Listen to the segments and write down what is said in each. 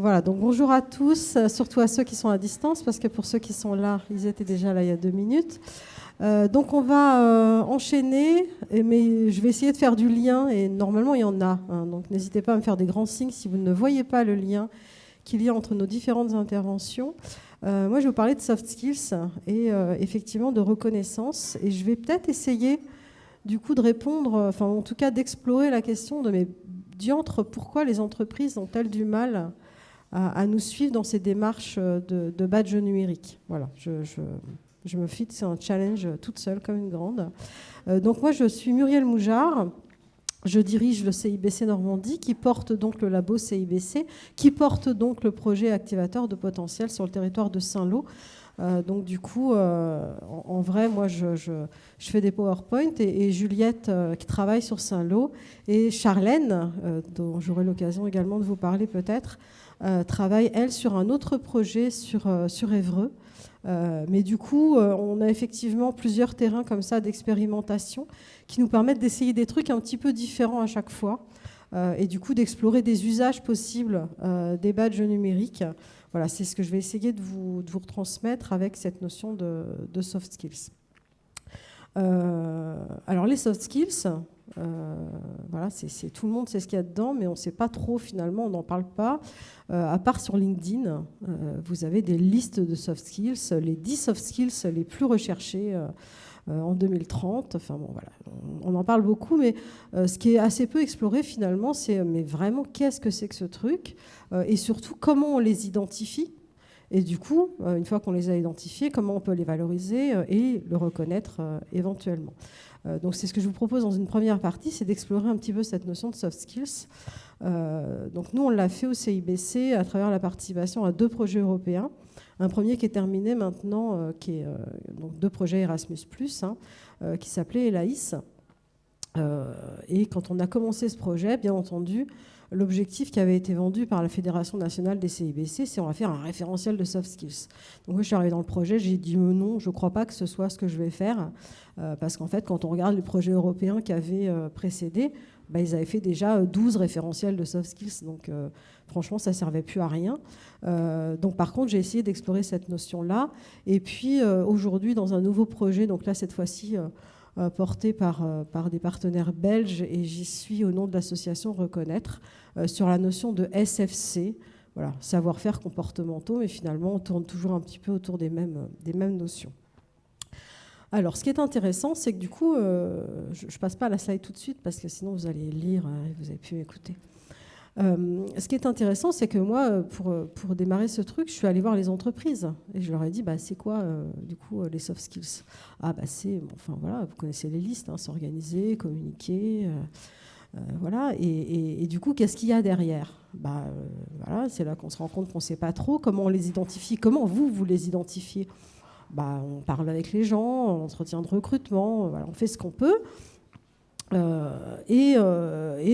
Voilà, donc bonjour à tous, surtout à ceux qui sont à distance, parce que pour ceux qui sont là, ils étaient déjà là il y a 2 minutes. Donc on va enchaîner, mais je vais essayer de faire du lien, et normalement il y en a. Donc n'hésitez pas à me faire des grands signes si vous ne voyez pas le lien qu'il y a entre nos différentes interventions. Moi je vais vous parler de soft skills et effectivement de reconnaissance, et je vais peut-être essayer du coup de répondre, enfin en tout cas d'explorer la question de mes diantres, pourquoi les entreprises ont-elles du mal à nous suivre dans ces démarches de badge numérique. Voilà, je me fixe un challenge toute seule comme une grande. Donc moi, je suis Muriel Moujard. Je dirige le CIBC Normandie, qui porte donc le labo CIBC, qui porte donc le projet activateur de potentiel sur le territoire de Saint-Lô. Donc du coup, en vrai, moi, je fais des PowerPoint, et Juliette, qui travaille sur Saint-Lô, et Charlène, dont j'aurai l'occasion également de vous parler peut-être, travaille, elle, sur un autre projet sur Évreux. Mais du coup, on a effectivement plusieurs terrains comme ça d'expérimentation qui nous permettent d'essayer des trucs un petit peu différents à chaque fois, et du coup d'explorer des usages possibles des badges numériques. Voilà, c'est ce que je vais essayer de vous retransmettre avec cette notion de soft skills. Alors les soft skills, voilà, c'est tout le monde sait ce qu'il y a dedans, mais on ne sait pas trop finalement, on n'en parle pas. À part sur LinkedIn, vous avez des listes de soft skills, les 10 soft skills les plus recherchés en 2030. Enfin bon, voilà, on en parle beaucoup, mais ce qui est assez peu exploré finalement, c'est mais vraiment qu'est-ce que c'est que ce truc, et surtout comment on les identifie. Et du coup, une fois qu'on les a identifiés, comment on peut les valoriser et le reconnaître éventuellement. Donc c'est ce que je vous propose dans une première partie, c'est d'explorer un petit peu cette notion de soft skills. Donc nous, on l'a fait au CIBC à travers la participation à 2 projets européens. Un premier qui est terminé maintenant, qui est donc 2 projets Erasmus+, qui s'appelait ELAIS. Et quand on a commencé ce projet, bien entendu, l'objectif qui avait été vendu par la Fédération nationale des CIBC, c'est on va faire un référentiel de soft skills. Donc moi, je suis arrivée dans le projet, j'ai dit non, je ne crois pas que ce soit ce que je vais faire, parce qu'en fait, quand on regarde les projets européens qui avaient précédé, ils avaient fait déjà 12 référentiels de soft skills, donc franchement, ça ne servait plus à rien. Donc par contre, j'ai essayé d'explorer cette notion-là. Et puis aujourd'hui, dans un nouveau projet, donc là, cette fois-ci, porté par des partenaires belges, et j'y suis au nom de l'association Reconnaître, sur la notion de SFC, voilà, savoir-faire comportementaux, mais finalement on tourne toujours un petit peu autour des mêmes notions. Alors ce qui est intéressant, c'est que du coup, je ne passe pas à la slide tout de suite, parce que sinon vous allez lire et vous avez pu écouter. Ce qui est intéressant, c'est que moi, pour démarrer ce truc, je suis allée voir les entreprises et je leur ai dit, c'est quoi du coup les soft skills? C'est, enfin voilà, vous connaissez les listes, s'organiser, communiquer, voilà. Et du coup, qu'est-ce qu'il y a derrière? Voilà, c'est là qu'on se rend compte qu'on ne sait pas trop comment on les identifie. Comment vous les identifiez? On parle avec les gens, on entretien de recrutement, voilà, on fait ce qu'on peut. Et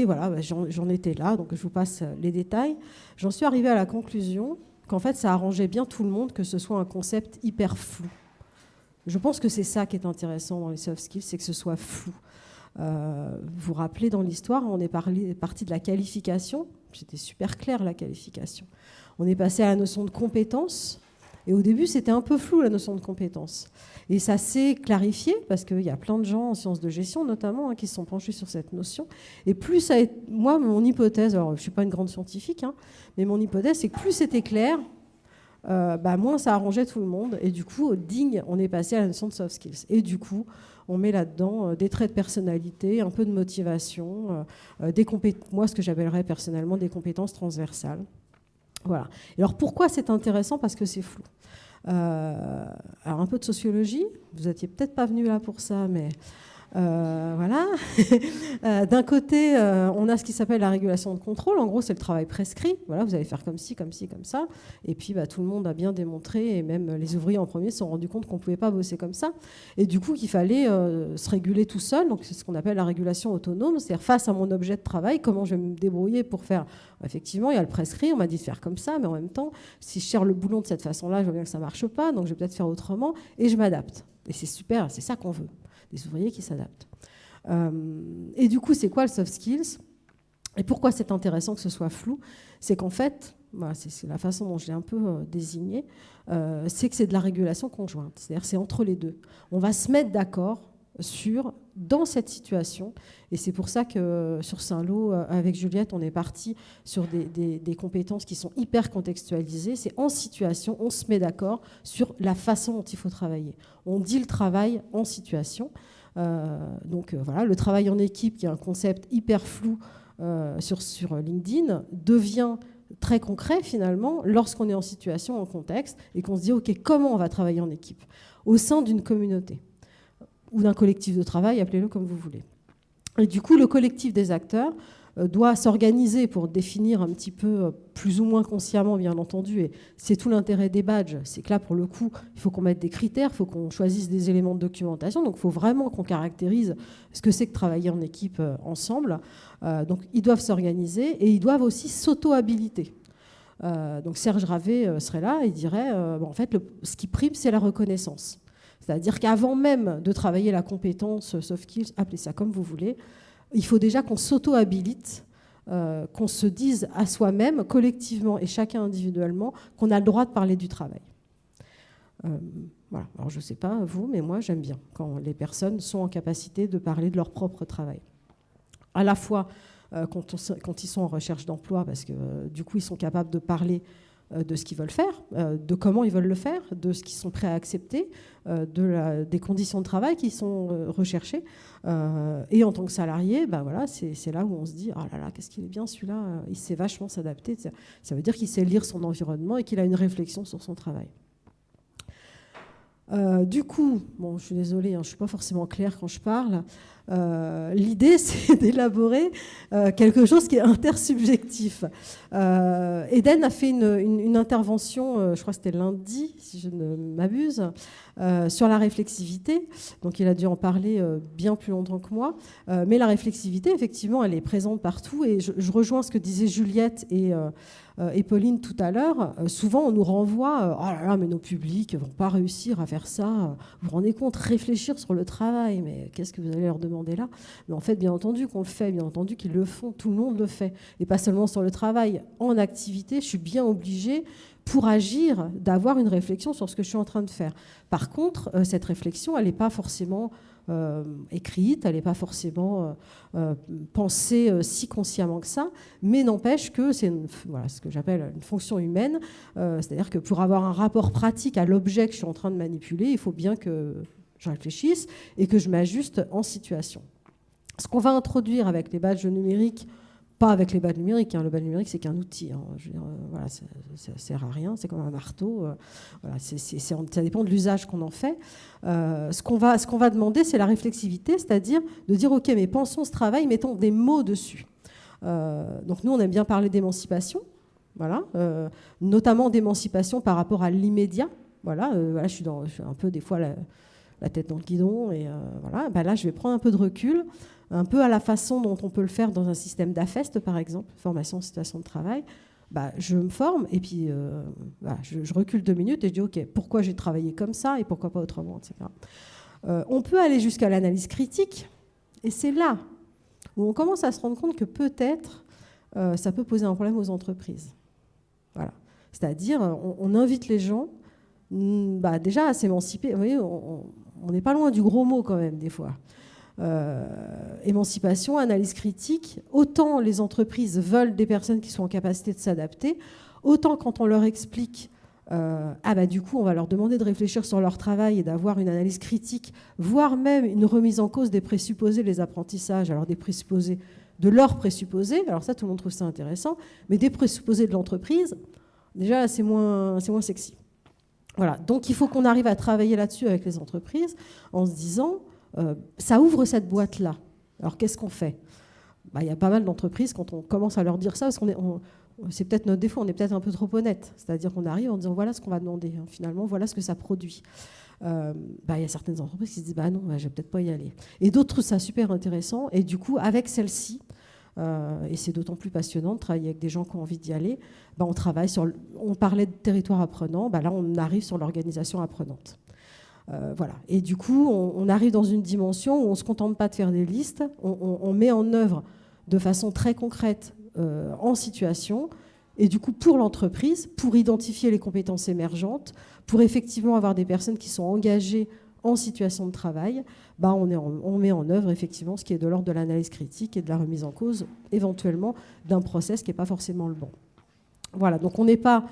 voilà, j'en étais là, donc je vous passe les détails. J'en suis arrivée à la conclusion qu'en fait, ça arrangeait bien tout le monde que ce soit un concept hyper flou. Je pense que c'est ça qui est intéressant dans les soft skills, c'est que ce soit flou. Vous vous rappelez, dans l'histoire, on est parti de la qualification. C'était super clair, la qualification. On est passé à la notion de compétence. Et au début, c'était un peu flou, la notion de compétence. Et ça s'est clarifié, parce qu'il y a plein de gens en sciences de gestion, notamment, qui se sont penchés sur cette notion. Et plus ça est... Moi, mon hypothèse, alors je ne suis pas une grande scientifique, mais mon hypothèse, c'est que plus c'était clair, moins ça arrangeait tout le monde. Et du coup, on est passé à la notion de soft skills. Et du coup, on met là-dedans des traits de personnalité, un peu de motivation, moi, ce que j'appellerais personnellement des compétences transversales. Voilà. Alors pourquoi c'est intéressant? Parce que c'est flou. Alors un peu de sociologie, vous n'étiez peut-être pas venu là pour ça, mais voilà. D'un côté, on a ce qui s'appelle la régulation de contrôle. En gros, c'est le travail prescrit. Voilà, vous allez faire comme ci, comme ci, comme ça. Et puis, tout le monde a bien démontré, et même les ouvriers en premier se sont rendus compte qu'on ne pouvait pas bosser comme ça. Et du coup, qu'il fallait se réguler tout seul. Donc, c'est ce qu'on appelle la régulation autonome. C'est-à-dire, face à mon objet de travail, comment je vais me débrouiller pour faire... Effectivement, il y a le prescrit, on m'a dit de faire comme ça, mais en même temps, si je serre le boulon de cette façon-là, je vois bien que ça ne marche pas, donc je vais peut-être faire autrement, et je m'adapte. Et c'est super, c'est ça qu'on veut. Des ouvriers qui s'adaptent. Et du coup, c'est quoi le soft skills? Et pourquoi c'est intéressant que ce soit flou? C'est qu'en fait, voilà, c'est la façon dont je l'ai un peu désigné, c'est que c'est de la régulation conjointe. C'est-à-dire c'est entre les deux. On va se mettre d'accord dans cette situation. Et c'est pour ça que sur Saint-Lô, avec Juliette, on est parti sur des compétences qui sont hyper contextualisées. C'est en situation, on se met d'accord sur la façon dont il faut travailler. On dit le travail en situation. Donc voilà, le travail en équipe, qui est un concept hyper flou sur LinkedIn, devient très concret finalement lorsqu'on est en situation, en contexte, et qu'on se dit ok, comment on va travailler en équipe au sein d'une communauté ou d'un collectif de travail, appelez-le comme vous voulez. Et du coup, le collectif des acteurs doit s'organiser pour définir un petit peu, plus ou moins consciemment, bien entendu, et c'est tout l'intérêt des badges, c'est que là, pour le coup, il faut qu'on mette des critères, il faut qu'on choisisse des éléments de documentation, donc il faut vraiment qu'on caractérise ce que c'est que travailler en équipe ensemble. Donc ils doivent s'organiser et ils doivent aussi s'auto-habiliter. Donc Serge Ravet serait là et dirait, en fait, ce qui prime, c'est la reconnaissance. C'est-à-dire qu'avant même de travailler la compétence soft skills, appelez ça comme vous voulez, il faut déjà qu'on s'auto-habilite, qu'on se dise à soi-même, collectivement et chacun individuellement, qu'on a le droit de parler du travail. Voilà. Alors je ne sais pas vous, mais moi j'aime bien quand les personnes sont en capacité de parler de leur propre travail. À la fois quand ils sont en recherche d'emploi, parce que du coup ils sont capables de parler de ce qu'ils veulent faire, de comment ils veulent le faire, de ce qu'ils sont prêts à accepter, des conditions de travail qui sont recherchées. Et en tant que salarié, voilà, c'est là où on se dit « Oh là là, qu'est-ce qu'il est bien celui-là, il sait vachement s'adapter ». Ça veut dire qu'il sait lire son environnement et qu'il a une réflexion sur son travail. Du coup, bon, je suis désolée, je ne suis pas forcément claire quand je parle. L'idée, c'est d'élaborer quelque chose qui est intersubjectif. Eden a fait une intervention, je crois que c'était lundi, si je ne m'abuse, sur la réflexivité. Donc il a dû en parler bien plus longtemps que moi. Mais la réflexivité, effectivement, elle est présente partout. Et je rejoins ce que disaient Juliette et Pauline tout à l'heure. Souvent, on nous renvoie « Oh là là, mais nos publics ne vont pas réussir à faire ça. Vous vous rendez compte, réfléchir sur le travail, mais qu'est-ce que vous allez leur demander là ?» Mais en fait, bien entendu qu'on le fait, bien entendu qu'ils le font, tout le monde le fait. Et pas seulement sur le travail. En activité, je suis bien obligée, pour agir, d'avoir une réflexion sur ce que je suis en train de faire. Par contre, cette réflexion, elle n'est pas forcément écrite, elle n'est pas forcément pensée si consciemment que ça, mais n'empêche que c'est voilà, ce que j'appelle une fonction humaine, c'est-à-dire que pour avoir un rapport pratique à l'objet que je suis en train de manipuler, il faut bien que je réfléchisse et que je m'ajuste en situation. Ce qu'on va introduire avec les badges numériques, pas avec les badges numériques, le badge numérique c'est qu'un outil, je veux dire, voilà, ça sert à rien, c'est comme un marteau, voilà, ça dépend de l'usage qu'on en fait. Ce qu'on va demander, c'est la réflexivité, c'est-à-dire de dire ok, mais pensons ce travail, mettons des mots dessus. Donc nous on aime bien parler d'émancipation, voilà, notamment d'émancipation par rapport à l'immédiat. Voilà, je suis un peu des fois la tête dans le guidon et voilà, là je vais prendre un peu de recul, un peu à la façon dont on peut le faire dans un système d'AFEST, par exemple, formation en situation de travail. Je me forme et puis je recule 2 minutes et je dis ok, pourquoi j'ai travaillé comme ça et pourquoi pas autrement, etc. On peut aller jusqu'à l'analyse critique et c'est là où on commence à se rendre compte que peut-être ça peut poser un problème aux entreprises. Voilà. C'est-à-dire on invite les gens déjà à s'émanciper. Vous voyez, on n'est pas loin du gros mot quand même des fois. Émancipation, analyse critique, autant les entreprises veulent des personnes qui sont en capacité de s'adapter, autant quand on leur explique du coup on va leur demander de réfléchir sur leur travail et d'avoir une analyse critique, voire même une remise en cause des présupposés, les apprentissages, alors des présupposés de leurs présupposés, alors ça tout le monde trouve ça intéressant, mais des présupposés de l'entreprise, déjà c'est moins sexy. Voilà, donc il faut qu'on arrive à travailler là-dessus avec les entreprises en se disant ça ouvre cette boîte-là. Alors, qu'est-ce qu'on fait ? Il y a pas mal d'entreprises, quand on commence à leur dire ça, parce c'est peut-être notre défaut, on est peut-être un peu trop honnête. C'est-à-dire qu'on arrive en disant, voilà ce qu'on va demander. Finalement, voilà ce que ça produit. Il y a certaines entreprises qui se disent, non, je vais peut-être pas y aller. Et d'autres trouvent ça super intéressant. Et du coup, avec celle-ci, et c'est d'autant plus passionnant de travailler avec des gens qui ont envie d'y aller, on travaille on parlait de territoire apprenant, là, on arrive sur l'organisation apprenante. Voilà. Et du coup, on arrive dans une dimension où on ne se contente pas de faire des listes, on met en œuvre de façon très concrète, en situation, Et du coup, pour l'entreprise, pour identifier les compétences émergentes, pour effectivement avoir des personnes qui sont engagées en situation de travail, on met en œuvre effectivement ce qui est de l'ordre de l'analyse critique et de la remise en cause, éventuellement, d'un process qui n'est pas forcément le bon. Voilà, donc on n'est pas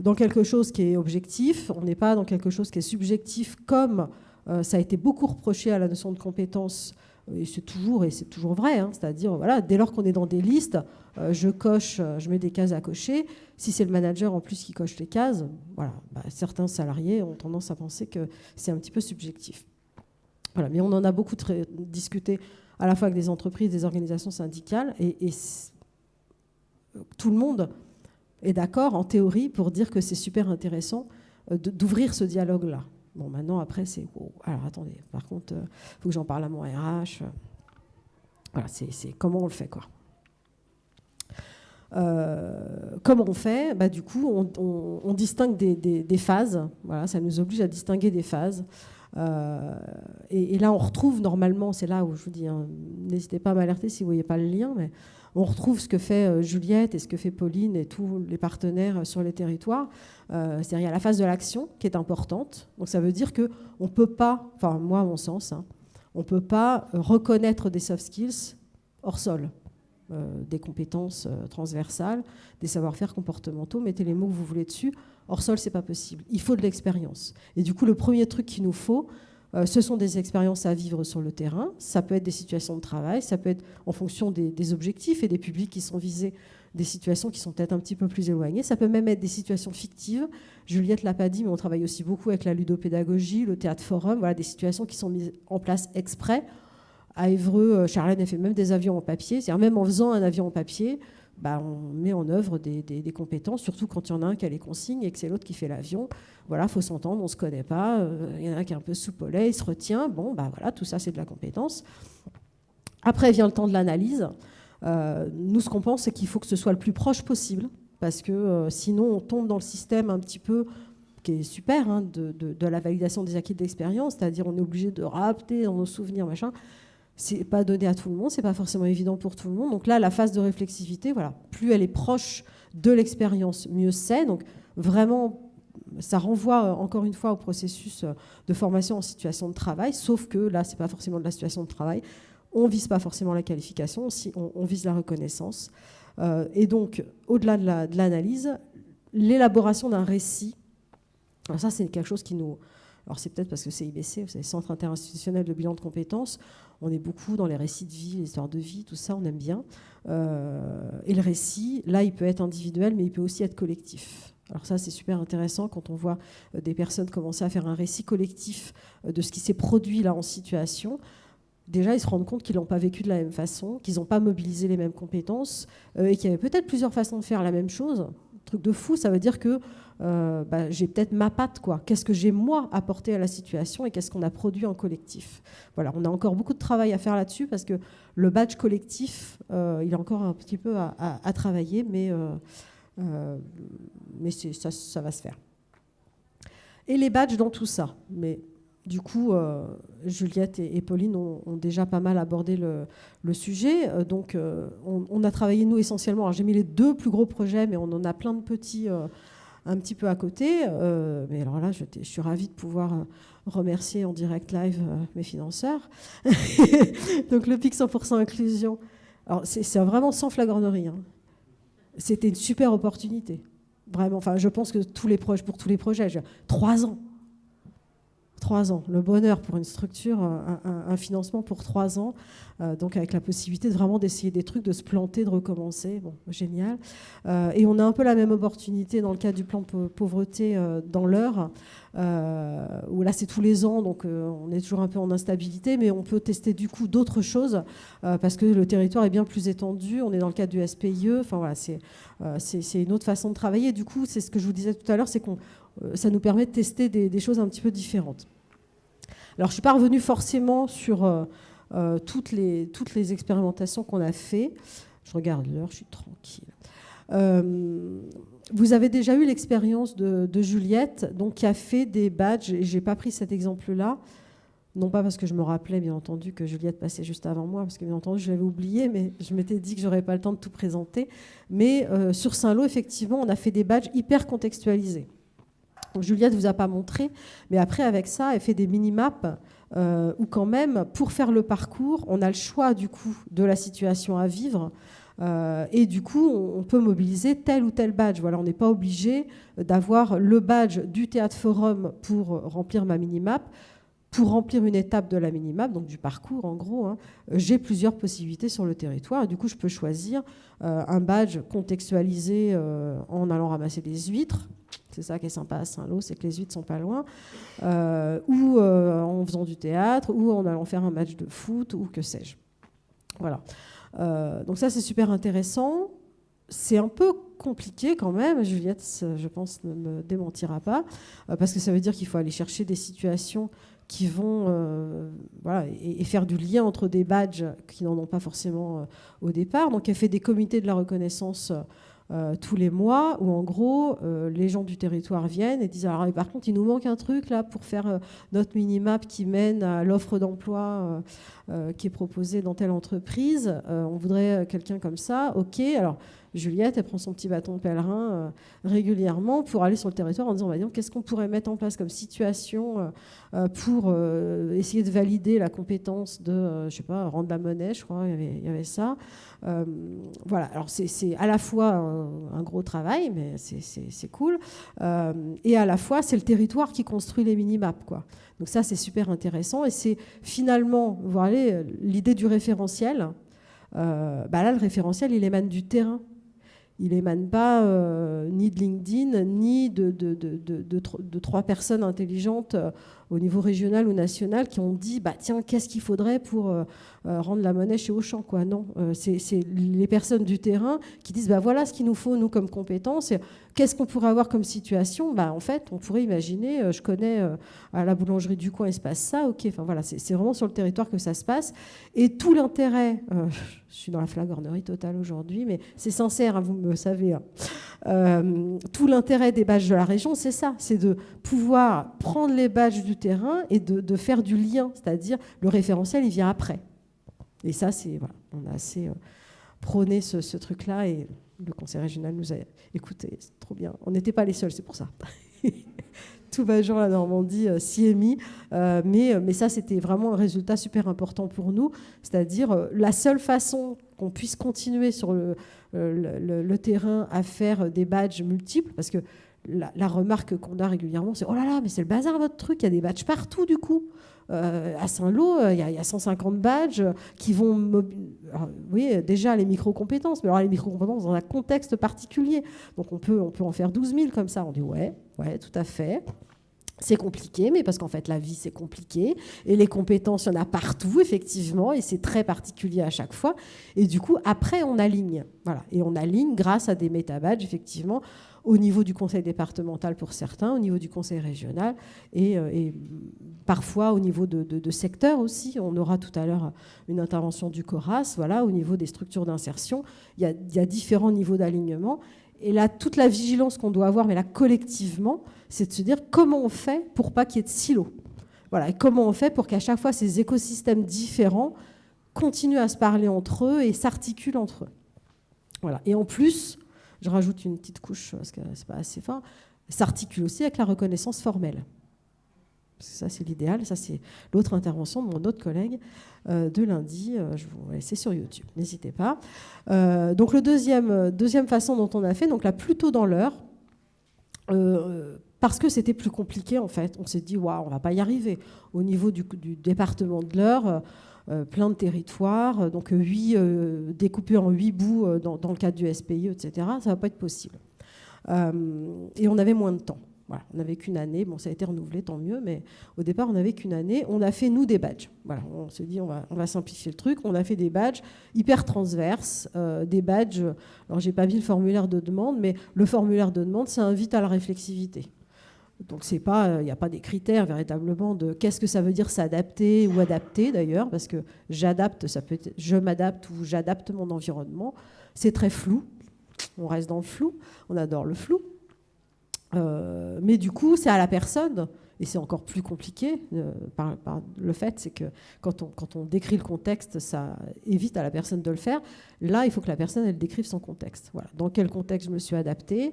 dans quelque chose qui est objectif, on n'est pas dans quelque chose qui est subjectif, comme ça a été beaucoup reproché à la notion de compétence, et c'est toujours vrai, hein, c'est-à-dire, voilà, dès lors qu'on est dans des listes, je mets des cases à cocher. Si c'est le manager en plus qui coche les cases, voilà, certains salariés ont tendance à penser que c'est un petit peu subjectif. Voilà, mais on en a beaucoup discuté à la fois avec des entreprises, des organisations syndicales, et tout le monde est d'accord en théorie pour dire que c'est super intéressant d'ouvrir ce dialogue-là. Bon, maintenant, après, c'est... Oh, alors, attendez, par contre, il faut que j'en parle à mon RH. Voilà, c'est comment on le fait, quoi. Comment on fait ? Du coup, on distingue des phases. Voilà, ça nous oblige à distinguer des phases. Et là, on retrouve normalement, c'est là où je vous dis, hein, n'hésitez pas à m'alerter si vous ne voyez pas le lien, mais on retrouve ce que fait Juliette et ce que fait Pauline et tous les partenaires sur les territoires. C'est-à-dire, il y a la phase de l'action qui est importante. Donc, ça veut dire qu'on ne peut pas, enfin, moi, à mon sens, hein, on ne peut pas reconnaître des soft skills hors sol. Des compétences transversales, des savoir-faire comportementaux, mettez les mots que vous voulez dessus. Hors sol, c'est pas possible. Il faut de l'expérience. Et du coup, le premier truc qu'il nous faut, ce sont des expériences à vivre sur le terrain. Ça peut être des situations de travail, ça peut être en fonction des objectifs et des publics qui sont visés, des situations qui sont peut-être un petit peu plus éloignées. Ça peut même être des situations fictives. Juliette l'a pas dit, mais on travaille aussi beaucoup avec la ludopédagogie, le théâtre forum, voilà, des situations qui sont mises en place exprès. À Évreux, Charlène a fait même des avions en papier. C'est-à-dire même en faisant un avion en papier, on met en œuvre des compétences, surtout quand il y en a un qui a les consignes et que c'est l'autre qui fait l'avion. Voilà, il faut s'entendre, on ne se connaît pas. Il y en a un qui est un peu sous-polé, il se retient. Bon, voilà, tout ça, c'est de la compétence. Après vient le temps de l'analyse. Nous, ce qu'on pense, c'est qu'il faut que ce soit le plus proche possible, parce que sinon, on tombe dans le système un petit peu qui est super, hein, de la validation des acquis d'expérience, c'est-à-dire on est obligé de rapter dans nos souvenirs, machin. C'est pas donné à tout le monde, c'est pas forcément évident pour tout le monde. Donc là, la phase de réflexivité, voilà, plus elle est proche de l'expérience, mieux c'est. Donc vraiment, ça renvoie encore une fois au processus de formation en situation de travail, sauf que là, c'est pas forcément de la situation de travail. On vise pas forcément la qualification, on vise la reconnaissance. Et donc, au-delà de l'analyse, l'élaboration d'un récit. Alors ça, c'est quelque chose qui nous... Alors c'est peut-être parce que c'est IBC, c'est le Centre interinstitutionnel de bilan de compétences. On est beaucoup dans les récits de vie, les histoires de vie, tout ça, on aime bien. Et le récit, là, il peut être individuel, mais il peut aussi être collectif. Alors ça, c'est super intéressant quand on voit des personnes commencer à faire un récit collectif de ce qui s'est produit là en situation. Déjà, ils se rendent compte qu'ils n'ont pas vécu de la même façon, qu'ils n'ont pas mobilisé les mêmes compétences et qu'il y avait peut-être plusieurs façons de faire la même chose. Truc de fou, ça veut dire que j'ai peut-être ma patte, quoi. Qu'est-ce que j'ai, moi, apporté à la situation et qu'est-ce qu'on a produit en collectif. Voilà, on a encore beaucoup de travail à faire là-dessus parce que le badge collectif, il est encore un petit peu à travailler, mais ça va se faire. Et les badges dans tout ça. Mais du coup, Juliette et Pauline ont déjà pas mal abordé le sujet. Donc, on a travaillé, nous, essentiellement. Alors, j'ai mis les 2 plus gros projets, mais on en a plein de petits un petit peu à côté. Mais alors là, je suis ravie de pouvoir remercier en direct live mes financeurs. Donc, le PIC 100% inclusion. Alors, c'est vraiment sans flagornerie, hein. C'était une super opportunité. Vraiment. Enfin, je pense que pour tous les projets, 3 ans. 3 ans, le bonheur pour une structure, un financement pour 3 ans, donc avec la possibilité de vraiment d'essayer des trucs, de se planter, de recommencer, bon, génial. Et on a un peu la même opportunité dans le cadre du plan de pauvreté dans l'Eure, où là c'est tous les ans, donc on est toujours un peu en instabilité, mais on peut tester du coup d'autres choses, parce que le territoire est bien plus étendu, on est dans le cadre du SPIE, enfin voilà, c'est une autre façon de travailler. Du coup, c'est ce que je vous disais tout à l'heure, c'est qu'on ça nous permet de tester des choses un petit peu différentes. Alors, je ne suis pas revenue forcément sur toutes les expérimentations qu'on a fait. Je regarde l'heure, je suis tranquille. Vous avez déjà eu l'expérience de Juliette, donc, qui a fait des badges, et je n'ai pas pris cet exemple-là. Non pas parce que je me rappelais, bien entendu, que Juliette passait juste avant moi, parce que, bien entendu, je l'avais oublié, mais je m'étais dit que j'aurais pas le temps de tout présenter. Mais sur Saint-Lô, effectivement, on a fait des badges hyper contextualisés. Donc, Juliette vous a pas montré, mais après, avec ça, elle fait des mini-maps où quand même, pour faire le parcours, on a le choix, du coup, de la situation à vivre. Et du coup, on peut mobiliser tel ou tel badge. Voilà, on n'est pas obligé d'avoir le badge du Théâtre Forum pour remplir ma mini-map. Pour remplir une étape de la minimap, donc du parcours en gros, hein, j'ai plusieurs possibilités sur le territoire. Et du coup, je peux choisir un badge contextualisé en allant ramasser des huîtres. C'est ça qui est sympa à Saint-Lô, c'est que les huîtres sont pas loin. Ou en faisant du théâtre, ou en allant faire un match de foot, ou que sais-je. Voilà. Donc ça, c'est super intéressant. C'est un peu compliqué quand même. Juliette, je pense, ne me démentira pas, parce que ça veut dire qu'il faut aller chercher des situations qui vont voilà, et faire du lien entre des badges qui n'en ont pas forcément au départ. Donc elle fait des comités de la reconnaissance tous les mois où en gros les gens du territoire viennent et disent alors par contre il nous manque un truc là pour faire notre minimap qui mène à l'offre d'emploi qui est proposée dans telle entreprise. On voudrait quelqu'un comme ça. Ok, alors Juliette, elle prend son petit bâton de pèlerin régulièrement pour aller sur le territoire en disant bah, qu'est-ce qu'on pourrait mettre en place comme situation pour essayer de valider la compétence de, je sais pas, rendre la monnaie, je crois, il y avait ça. Voilà, alors c'est à la fois un gros travail, mais c'est cool. Et à la fois, c'est le territoire qui construit les mini-maps, quoi. Donc ça, c'est super intéressant. Et c'est finalement, vous voyez, l'idée du référentiel. Bah là, le référentiel, il émane du terrain. Il émane pas ni de LinkedIn, ni de trois personnes intelligentes au niveau régional ou national qui ont dit bah, tiens, qu'est-ce qu'il faudrait pour rendre la monnaie chez Auchan, quoi. Non, c'est les personnes du terrain qui disent bah, voilà ce qu'il nous faut, nous, comme compétences. Qu'est-ce qu'on pourrait avoir comme situation bah, en fait, on pourrait imaginer, je connais à la boulangerie du coin, il se passe ça, ok. Enfin, voilà, c'est vraiment sur le territoire que ça se passe. Et tout l'intérêt, je suis dans la flagornerie totale aujourd'hui, mais c'est sincère, hein, vous me savez. Hein. Tout l'intérêt des badges de la région, c'est ça, c'est de pouvoir prendre les badges du terrain et de faire du lien, c'est-à-dire le référentiel, il vient après. Et ça, c'est voilà, on a assez prôné ce truc-là et le conseil régional nous a écoutés, c'est trop bien. On n'était pas les seuls, c'est pour ça. Tout Bajon, la Normandie s'y est mis, mais ça, c'était vraiment un résultat super important pour nous, c'est-à-dire la seule façon qu'on puisse continuer sur le terrain à faire des badges multiples, parce que la remarque qu'on a régulièrement, c'est « Oh là là, mais c'est le bazar votre truc, il y a des badges partout du coup ». À Saint-Lô, il y a 150 badges qui vont... Alors, oui, déjà les micro-compétences, mais alors les micro-compétences dans un contexte particulier. Donc on peut en faire 12 000 comme ça. On dit ouais, tout à fait. C'est compliqué, mais parce qu'en fait, la vie, c'est compliqué. Et les compétences, il y en a partout, effectivement, et c'est très particulier à chaque fois. Et du coup, après, on aligne. Voilà. Et on aligne grâce à des méta-badges, effectivement, au niveau du conseil départemental pour certains, au niveau du conseil régional, et parfois au niveau de secteurs aussi. On aura tout à l'heure une intervention du CORAS, voilà, au niveau des structures d'insertion. Il y a différents niveaux d'alignement. Et là, toute la vigilance qu'on doit avoir, mais là, collectivement, c'est de se dire comment on fait pour pas qu'il y ait de silos. Voilà, et comment on fait pour qu'à chaque fois, ces écosystèmes différents continuent à se parler entre eux et s'articulent entre eux. Voilà. Et en plus, je rajoute une petite couche, parce que c'est pas assez fort, s'articule aussi avec la reconnaissance formelle. Parce que ça, c'est l'idéal. Ça, c'est l'autre intervention de mon autre collègue de lundi. Je vous laisse sur YouTube, n'hésitez pas. Donc, le deuxième façon dont on a fait, donc là, plutôt dans l'heure, parce que c'était plus compliqué, en fait. On s'est dit, waouh, on va pas y arriver. Au niveau du département de l'Eure, plein de territoires, donc découpés en 8 bouts dans le cadre du SPIE, etc., ça va pas être possible. Et on avait moins de temps. Voilà, on n'avait qu'une année. Bon, ça a été renouvelé, tant mieux, mais au départ, on n'avait qu'une année. On a fait, nous, des badges. Voilà, on s'est dit, on va simplifier le truc. On a fait des badges hyper transverses, des badges... Alors, j'ai pas mis le formulaire de demande, mais le formulaire de demande, ça invite à la réflexivité. Donc, il n'y a pas des critères véritablement de qu'est-ce que ça veut dire s'adapter ou adapter, d'ailleurs, parce que j'adapte, ça peut être je m'adapte ou j'adapte mon environnement. C'est très flou. On reste dans le flou. On adore le flou. Mais du coup, c'est à la personne et c'est encore plus compliqué par le fait, c'est que quand on décrit le contexte, ça évite à la personne de le faire. Là, il faut que la personne, elle décrive son contexte. Voilà. Dans quel contexte je me suis adaptée,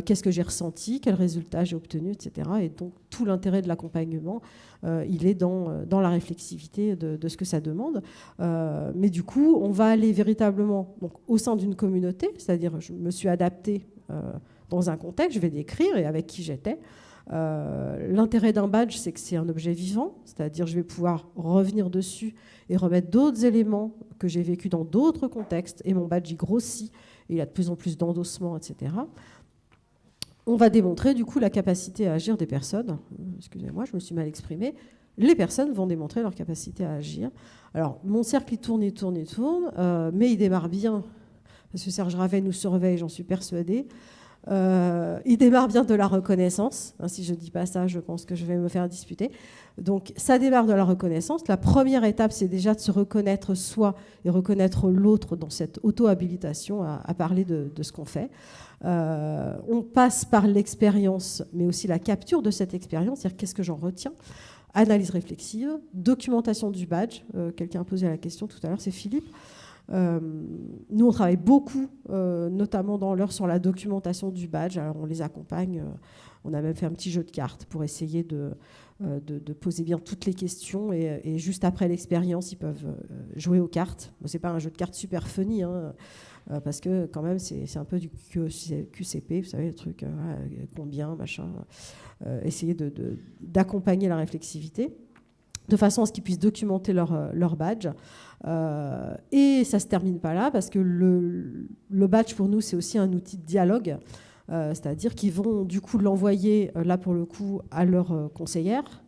qu'est-ce que j'ai ressenti, quels résultats j'ai obtenus, etc. Et donc, tout l'intérêt de l'accompagnement, il est dans la réflexivité de ce que ça demande. Mais du coup, on va aller véritablement donc, au sein d'une communauté, c'est-à-dire je me suis adaptée dans un contexte, je vais décrire et avec qui j'étais. L'intérêt d'un badge, c'est que c'est un objet vivant, c'est-à-dire je vais pouvoir revenir dessus et remettre d'autres éléments que j'ai vécus dans d'autres contextes, et mon badge, il grossit, et il a de plus en plus d'endossements, etc. On va démontrer du coup la capacité à agir des personnes. Excusez-moi, je me suis mal exprimée. Les personnes vont démontrer leur capacité à agir. Alors, mon cercle, il tourne, mais il démarre bien, parce que Serge Ravet nous surveille, j'en suis persuadée. Il démarre bien de la reconnaissance. Si je ne dis pas ça, je pense que je vais me faire disputer. Donc, ça démarre de la reconnaissance. La première étape, c'est déjà de se reconnaître soi et reconnaître l'autre dans cette auto-habilitation à parler de ce qu'on fait. On passe par l'expérience, mais aussi la capture de cette expérience, c'est-à-dire qu'est-ce que j'en retiens. Analyse réflexive, documentation du badge. Quelqu'un a posé la question tout à l'heure, c'est Philippe. Nous, on travaille beaucoup, notamment dans l'heure, sur la documentation du badge. Alors, on les accompagne. On a même fait un petit jeu de cartes pour essayer de poser bien toutes les questions. Et juste après l'expérience, ils peuvent jouer aux cartes. Bon, c'est pas un jeu de cartes super funny, hein, parce que quand même, c'est un peu du QCP, vous savez, le truc, combien, machin. Essayer d'accompagner la réflexivité de façon à ce qu'ils puissent documenter leur badge. Et ça ne se termine pas là, parce que le badge, pour nous, c'est aussi un outil de dialogue, c'est-à-dire qu'ils vont du coup l'envoyer, là pour le coup, à leur conseillère,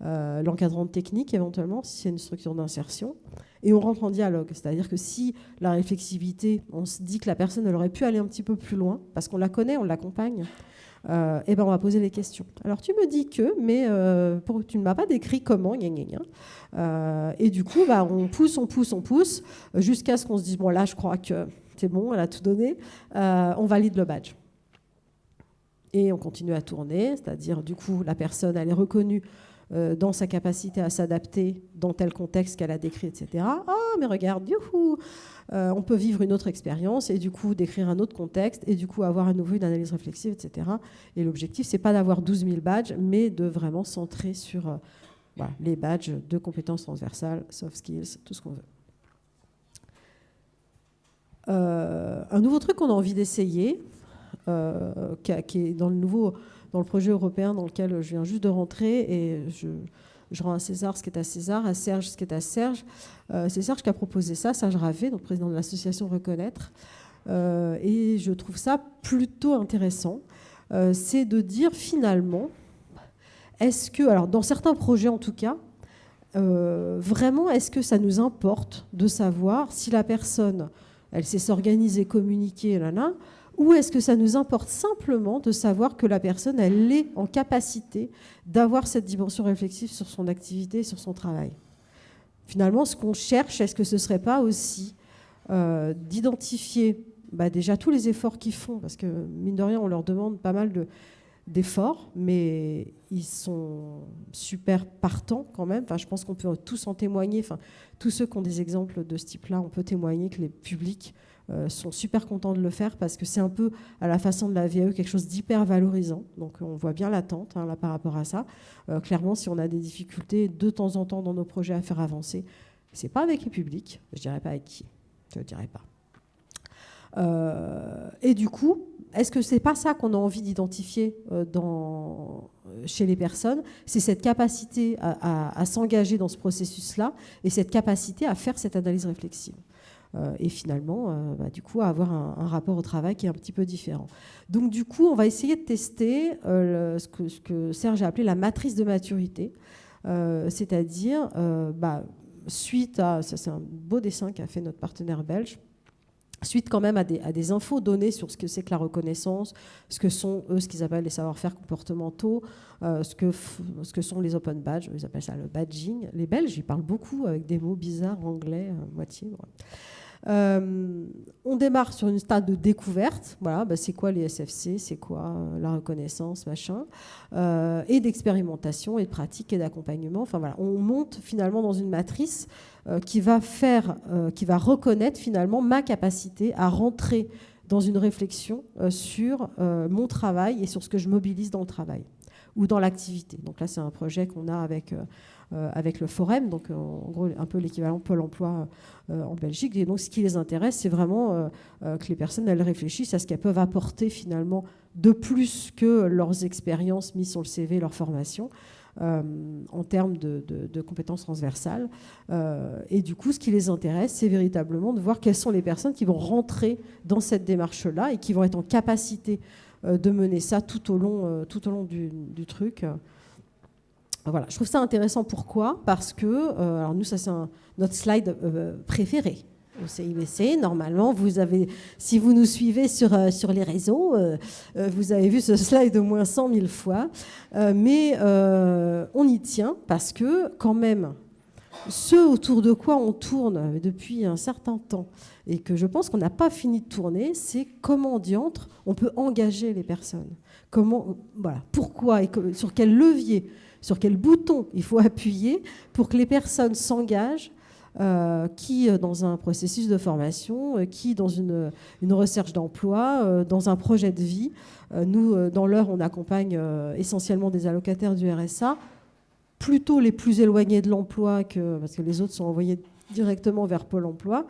l'encadrant technique éventuellement, si c'est une structure d'insertion, et on rentre en dialogue. C'est-à-dire que si la réflexivité, on se dit que la personne, elle aurait pu aller un petit peu plus loin, parce qu'on la connaît, on l'accompagne, et ben on va poser les questions. Alors tu me dis que, mais tu ne m'as pas décrit comment, gna gna gna. Et du coup, on pousse, jusqu'à ce qu'on se dise, bon là je crois que c'est bon, elle a tout donné, on valide le badge. Et on continue à tourner, c'est-à-dire du coup la personne, elle est reconnue dans sa capacité à s'adapter dans tel contexte qu'elle a décrit, etc. Ah, mais regarde, youhou, on peut vivre une autre expérience et du coup décrire un autre contexte et du coup avoir à nouveau une analyse réflexive, etc. Et l'objectif, c'est pas d'avoir 12 000 badges, mais de vraiment centrer sur les badges de compétences transversales, soft skills, tout ce qu'on veut. Un nouveau truc qu'on a envie d'essayer, qui est dans le projet européen dans lequel je viens juste de rentrer, et je rends à César ce qui est à César, à Serge ce qui est à Serge. C'est Serge qui a proposé ça, Serge Ravet, donc président de l'association Reconnaître. Et je trouve ça plutôt intéressant. C'est de dire finalement, est-ce que, alors dans certains projets en tout cas, vraiment, est-ce que ça nous importe de savoir si la personne, elle sait s'organiser, communiquer, là, ou est-ce que ça nous importe simplement de savoir que la personne, elle est en capacité d'avoir cette dimension réflexive sur son activité, sur son travail? Finalement, ce qu'on cherche, est-ce que ce ne serait pas aussi d'identifier déjà tous les efforts qu'ils font, parce que mine de rien, on leur demande pas mal d'efforts, mais ils sont super partants quand même. Enfin, je pense qu'on peut tous en témoigner. Enfin, tous ceux qui ont des exemples de ce type-là, on peut témoigner que les publics sont super contents de le faire, parce que c'est un peu à la façon de la VAE quelque chose d'hyper valorisant. Donc on voit bien l'attente là par rapport à ça. Clairement, si on a des difficultés de temps en temps dans nos projets à faire avancer, c'est pas avec les publics, je dirais pas avec qui, je dirais pas. Et du coup, est-ce que c'est pas ça qu'on a envie d'identifier chez les personnes? C'est cette capacité à s'engager dans ce processus-là et cette capacité à faire cette analyse réflexive. Et finalement, du coup, à avoir un rapport au travail qui est un petit peu différent. Donc, du coup, on va essayer de tester ce que Serge a appelé la matrice de maturité, c'est-à-dire, suite à, ça c'est un beau dessin qu'a fait notre partenaire belge, suite quand même à des infos données sur ce que c'est que la reconnaissance, ce que sont, eux, ce qu'ils appellent les savoir-faire comportementaux, ce que sont les open badges, ils appellent ça le badging. Les Belges, ils parlent beaucoup avec des mots bizarres, anglais, moitié. On démarre sur une stade de découverte. Voilà, c'est quoi les SFC, c'est quoi la reconnaissance, machin, et d'expérimentation et de pratique et d'accompagnement. Enfin voilà, on monte finalement dans une matrice qui va reconnaître finalement ma capacité à rentrer dans une réflexion sur mon travail et sur ce que je mobilise dans le travail ou dans l'activité. Donc là, c'est un projet qu'on a avec le Forum, donc en gros un peu l'équivalent Pôle emploi en Belgique. Et donc ce qui les intéresse, c'est vraiment que les personnes elles réfléchissent à ce qu'elles peuvent apporter finalement de plus que leurs expériences mises sur le CV, leur formation, en termes de compétences transversales. Et du coup, ce qui les intéresse, c'est véritablement de voir quelles sont les personnes qui vont rentrer dans cette démarche-là et qui vont être en capacité de mener ça tout au long du truc. Voilà, je trouve ça intéressant. Pourquoi ? Parce que, alors nous, ça c'est notre slide préféré au CIBC. Normalement, si vous nous suivez sur les réseaux, vous avez vu ce slide au moins 100 000 fois. Mais on y tient parce que, quand même, ce autour de quoi on tourne depuis un certain temps et que je pense qu'on n'a pas fini de tourner, c'est comment diantre on peut engager les personnes. Pourquoi et sur quel levier, sur quel bouton il faut appuyer pour que les personnes s'engagent, qui dans un processus de formation, qui dans une recherche d'emploi, dans un projet de vie. Nous, dans l'Eure, on accompagne essentiellement des allocataires du RSA, plutôt les plus éloignés de l'emploi, parce que les autres sont envoyés directement vers Pôle emploi.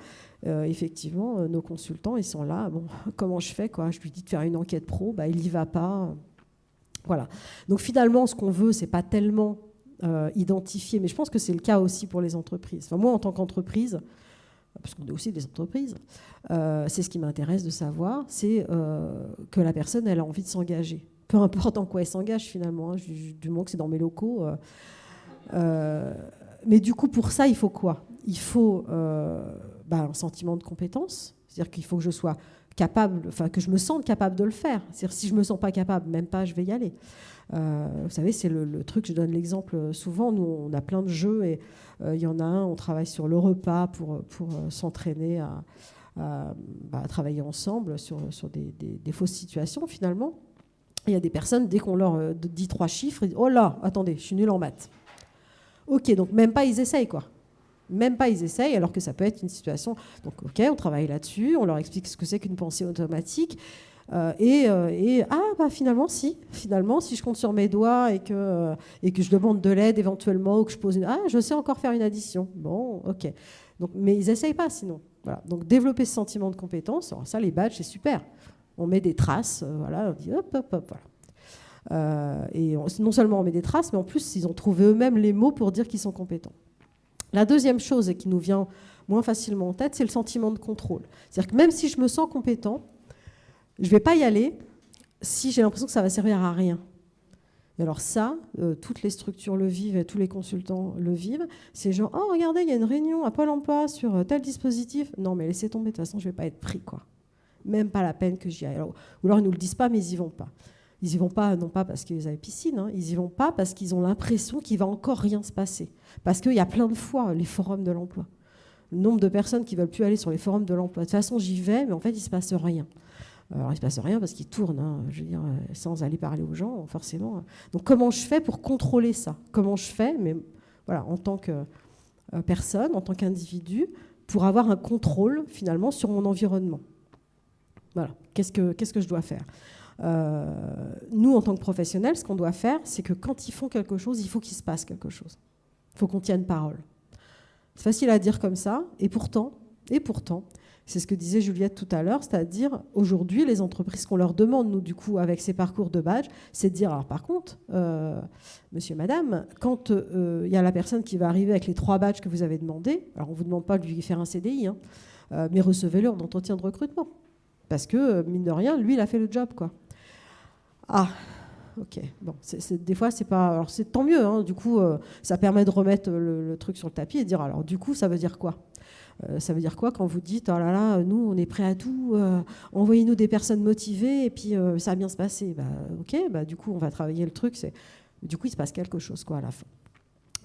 Effectivement, nos consultants, ils sont là. Bon, comment je fais quoi ? Je lui dis de faire une enquête pro, il n'y va pas. Voilà. Donc finalement, ce qu'on veut, c'est pas tellement identifier, mais je pense que c'est le cas aussi pour les entreprises. Enfin, moi, en tant qu'entreprise, parce qu'on est aussi des entreprises, c'est ce qui m'intéresse de savoir, c'est que la personne, elle a envie de s'engager. Peu importe en quoi elle s'engage finalement, hein, du moment que c'est dans mes locaux. Mais du coup, pour ça, il faut quoi ? Il faut un sentiment de compétence, c'est-à-dire qu'il faut que je sois capable, que je me sente capable de le faire. C'est-à-dire si je ne me sens pas capable, même pas, je vais y aller. Vous savez, c'est le truc, je donne l'exemple souvent, nous on a plein de jeux et il y en a un, on travaille sur le repas pour s'entraîner à travailler ensemble sur des fausses situations finalement. Il y a des personnes, dès qu'on leur dit 3 chiffres, ils disent « Oh là, attendez, je suis nul en maths ». Ok, donc même pas ils essayent quoi. Même pas ils essayent, alors que ça peut être une situation. Donc ok, on travaille là-dessus, on leur explique ce que c'est qu'une pensée automatique. Finalement si je compte sur mes doigts et que je demande de l'aide éventuellement, ou que je pose je sais encore faire une addition. Bon, ok. Donc, mais ils n'essayent pas sinon. Voilà. Donc développer ce sentiment de compétence, alors ça les badges c'est super. On met des traces, on dit hop, voilà. Non seulement on met des traces, mais en plus ils ont trouvé eux-mêmes les mots pour dire qu'ils sont compétents. La deuxième chose, et qui nous vient moins facilement en tête, c'est le sentiment de contrôle. C'est-à-dire que même si je me sens compétent, je ne vais pas y aller si j'ai l'impression que ça va servir à rien. Et alors ça, toutes les structures le vivent et tous les consultants le vivent. C'est genre, oh regardez, il y a une réunion à Pôle emploi sur tel dispositif. Non mais laissez tomber, de toute façon je ne vais pas être pris, quoi. Même pas la peine que j'y aille. Ou alors ils ne nous le disent pas, mais ils n'y vont pas. Ils n'y vont pas, non pas parce qu'ils avaient piscine, hein, ils n'y vont pas parce qu'ils ont l'impression qu'il ne va encore rien se passer. Parce qu'il y a plein de fois les forums de l'emploi. Le nombre de personnes qui ne veulent plus aller sur les forums de l'emploi. De toute façon, j'y vais, mais en fait, il ne se passe rien. Alors, il ne se passe rien parce qu'ils tournent, hein, je veux dire, sans aller parler aux gens, forcément. Donc, comment je fais pour contrôler ça ? Comment je fais, mais voilà, en tant que personne, en tant qu'individu, pour avoir un contrôle, finalement, sur mon environnement ? Voilà, qu'est-ce que je dois faire ? Nous, en tant que professionnels, ce qu'on doit faire, c'est que quand ils font quelque chose, il faut qu'il se passe quelque chose. Il faut qu'on tienne parole. C'est facile à dire comme ça, et pourtant, c'est ce que disait Juliette tout à l'heure, c'est-à-dire, aujourd'hui, les entreprises, ce qu'on leur demande, nous, du coup, avec ces parcours de badge, c'est de dire, alors par contre, monsieur, madame, quand y a la personne qui va arriver avec les 3 badges que vous avez demandés, alors on ne vous demande pas de lui faire un CDI, hein, mais recevez-le en entretien de recrutement. Parce que, mine de rien, lui, il a fait le job, quoi. Ah, ok. Bon, des fois, c'est pas... Alors, c'est tant mieux, hein, du coup, ça permet de remettre le truc sur le tapis et de dire, alors, du coup, ça veut dire quoi ? Ça veut dire quoi quand vous dites, oh là là, nous, on est prêts à tout, envoyez-nous des personnes motivées et puis ça va bien se passer. Ok, du coup, on va travailler le truc. Du coup, il se passe quelque chose, quoi, à la fin.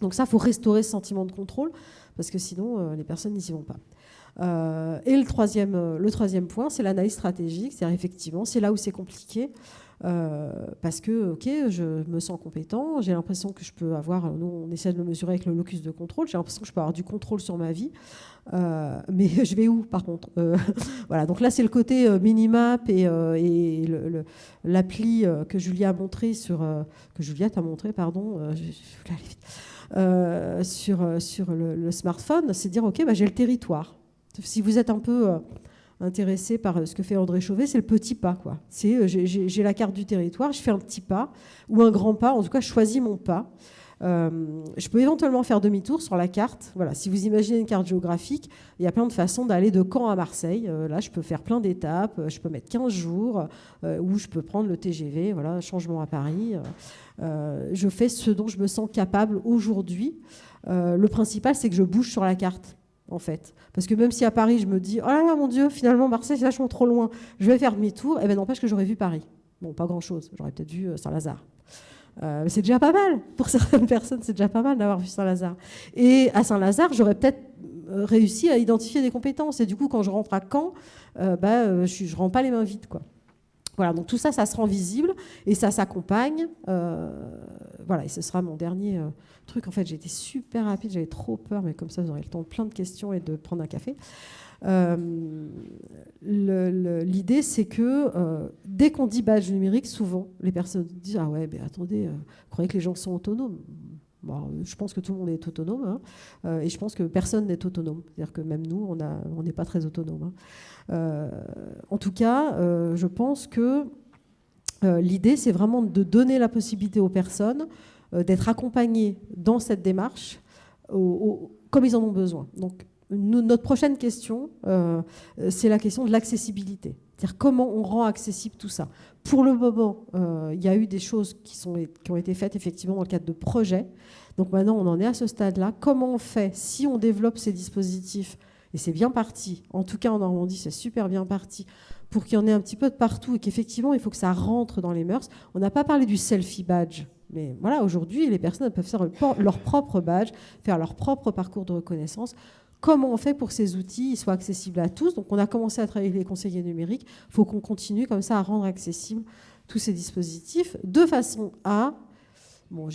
Donc ça, il faut restaurer ce sentiment de contrôle parce que sinon, les personnes n'y vont pas. Et le troisième point, c'est l'analyse stratégique. C'est-à-dire, effectivement, c'est là où c'est compliqué. Parce que, ok, je me sens compétent, j'ai l'impression que je peux avoir, nous on essaie de le mesurer avec le locus de contrôle, j'ai l'impression que je peux avoir du contrôle sur ma vie, mais je vais où par contre voilà, donc là c'est le côté Minimap et l'appli que Julia a montré que Juliette a montré, pardon, sur le smartphone, c'est dire ok, bah, j'ai le territoire. Si vous êtes un peu intéressé par ce que fait André Chauvet, c'est le petit pas, quoi. C'est j'ai la carte du territoire, je fais un petit pas ou un grand pas, en tout cas je choisis mon pas. Je peux éventuellement faire demi-tour sur la carte. Voilà, si vous imaginez une carte géographique, il y a plein de façons d'aller de Caen à Marseille. Là, je peux faire plein d'étapes, je peux mettre 15 jours, ou je peux prendre le TGV, voilà, changement à Paris. Je fais ce dont je me sens capable aujourd'hui. Le principal, c'est que je bouge sur la carte, en fait. Parce que même si à Paris, je me dis « Oh là là, mon Dieu, finalement, Marseille, c'est vachement trop loin. Je vais faire demi-tour. » Eh bien, n'empêche que j'aurais vu Paris. Bon, pas grand-chose. J'aurais peut-être vu Saint-Lazare. Mais c'est déjà pas mal. Pour certaines personnes, c'est déjà pas mal d'avoir vu Saint-Lazare. Et à Saint-Lazare, j'aurais peut-être réussi à identifier des compétences. Et du coup, quand je rentre à Caen, je ne rends pas les mains vides, quoi. Voilà, donc tout ça, ça se rend visible et ça s'accompagne. Voilà, et ce sera mon dernier truc. En fait, j'ai été super rapide, j'avais trop peur, mais comme ça, vous aurez le temps de plein de questions et de prendre un café. L'idée, c'est que dès qu'on dit badge numérique, souvent, les personnes disent « Ah ouais, mais attendez, vous croyez que les gens sont autonomes ?» Bon, je pense que tout le monde est autonome, hein, et je pense que personne n'est autonome. C'est-à-dire que même nous, on n'est pas très autonome. Hein. En tout cas, je pense que l'idée, c'est vraiment de donner la possibilité aux personnes d'être accompagnées dans cette démarche comme ils en ont besoin. Donc, notre prochaine question, c'est la question de l'accessibilité. C'est-à-dire comment on rend accessible tout ça. Pour le moment, il y a eu des choses qui ont été faites effectivement dans le cadre de projets. Donc maintenant, on en est à ce stade-là. Comment on fait si on développe ces dispositifs, et c'est bien parti, en tout cas en Normandie, c'est super bien parti, pour qu'il y en ait un petit peu de partout et qu'effectivement, il faut que ça rentre dans les mœurs. On n'a pas parlé du selfie badge. Mais voilà, aujourd'hui, les personnes peuvent faire leur propre badge, faire leur propre parcours de reconnaissance. Comment on fait pour que ces outils soient accessibles à tous? Donc on a commencé à travailler avec les conseillers numériques. Il faut qu'on continue comme ça à rendre accessibles tous ces dispositifs de façon à... Bon,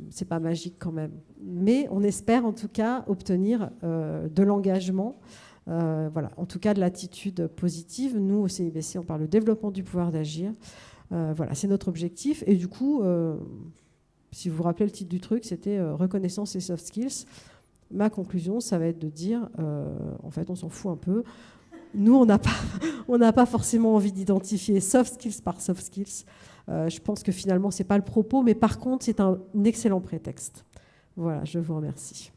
c'est pas magique quand même, mais on espère en tout cas obtenir de l'engagement, voilà, en tout cas de l'attitude positive. Nous, au CIBC, on parle de développement du pouvoir d'agir. Voilà, c'est notre objectif. Et du coup, si vous vous rappelez le titre du truc, c'était reconnaissance et soft skills. Ma conclusion, ça va être de dire, en fait, on s'en fout un peu. Nous, on n'a pas forcément envie d'identifier soft skills par soft skills. Je pense que finalement, ce n'est pas le propos, mais par contre, c'est un excellent prétexte. Voilà, je vous remercie.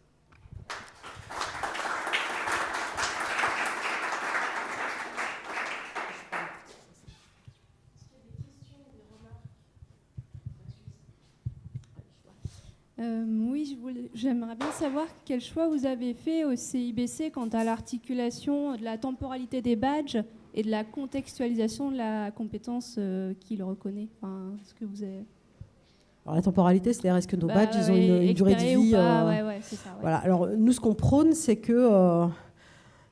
Oui, j'aimerais bien savoir quel choix vous avez fait au CIBC quant à l'articulation de la temporalité des badges et de la contextualisation de la compétence qu'il reconnaît. Enfin, ce que vous avez... Alors, la temporalité, c'est-à-dire est-ce que nos badges ils ont une durée de vie ouais, c'est ça, ouais. Voilà. Alors, nous, ce qu'on prône, c'est que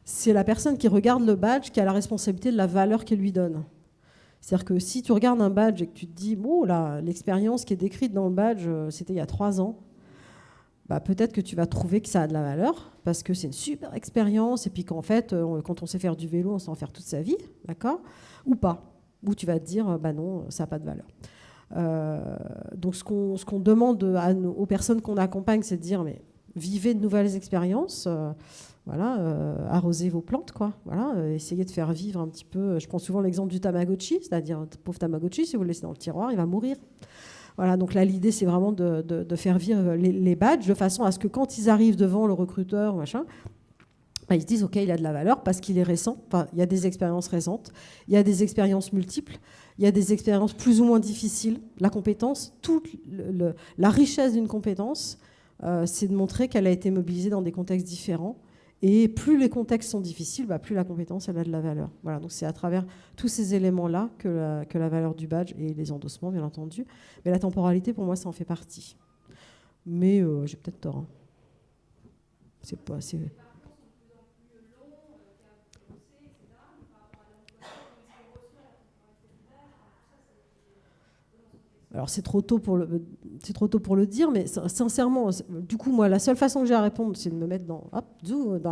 c'est la personne qui regarde le badge qui a la responsabilité de la valeur qu'elle lui donne. C'est-à-dire que si tu regardes un badge et que tu te dis, bon, là, l'expérience qui est décrite dans le badge, c'était il y a 3 ans, bah, peut-être que tu vas trouver que ça a de la valeur, parce que c'est une super expérience, et puis qu'en fait, quand on sait faire du vélo, on sait en faire toute sa vie, d'accord? Ou pas. Ou tu vas te dire, bah non, ça n'a pas de valeur. Donc ce qu'on demande aux personnes qu'on accompagne, c'est de dire, mais vivez de nouvelles expériences, voilà, arrosez vos plantes, quoi. Voilà, essayez de faire vivre un petit peu. Je prends souvent l'exemple du Tamagotchi, c'est-à-dire, pauvre Tamagotchi, si vous le laissez dans le tiroir, il va mourir. Voilà, donc là, l'idée, c'est vraiment de faire vivre les badges de façon à ce que quand ils arrivent devant le recruteur, machin, bah, ils se disent, OK, il a de la valeur parce qu'il est récent. Enfin, il y a des expériences récentes, il y a des expériences multiples, il y a des expériences plus ou moins difficiles. La compétence, la richesse d'une compétence, c'est de montrer qu'elle a été mobilisée dans des contextes différents. Et plus les contextes sont difficiles, bah, plus la compétence elle a de la valeur. Voilà, donc c'est à travers tous ces éléments-là que la valeur du badge et les endossements, bien entendu. Mais la temporalité, pour moi, ça en fait partie. Mais j'ai peut-être tort. Hein. C'est pas assez... Alors c'est trop tôt pour le dire, mais sincèrement, du coup, moi, la seule façon que j'ai à répondre, c'est de me mettre dans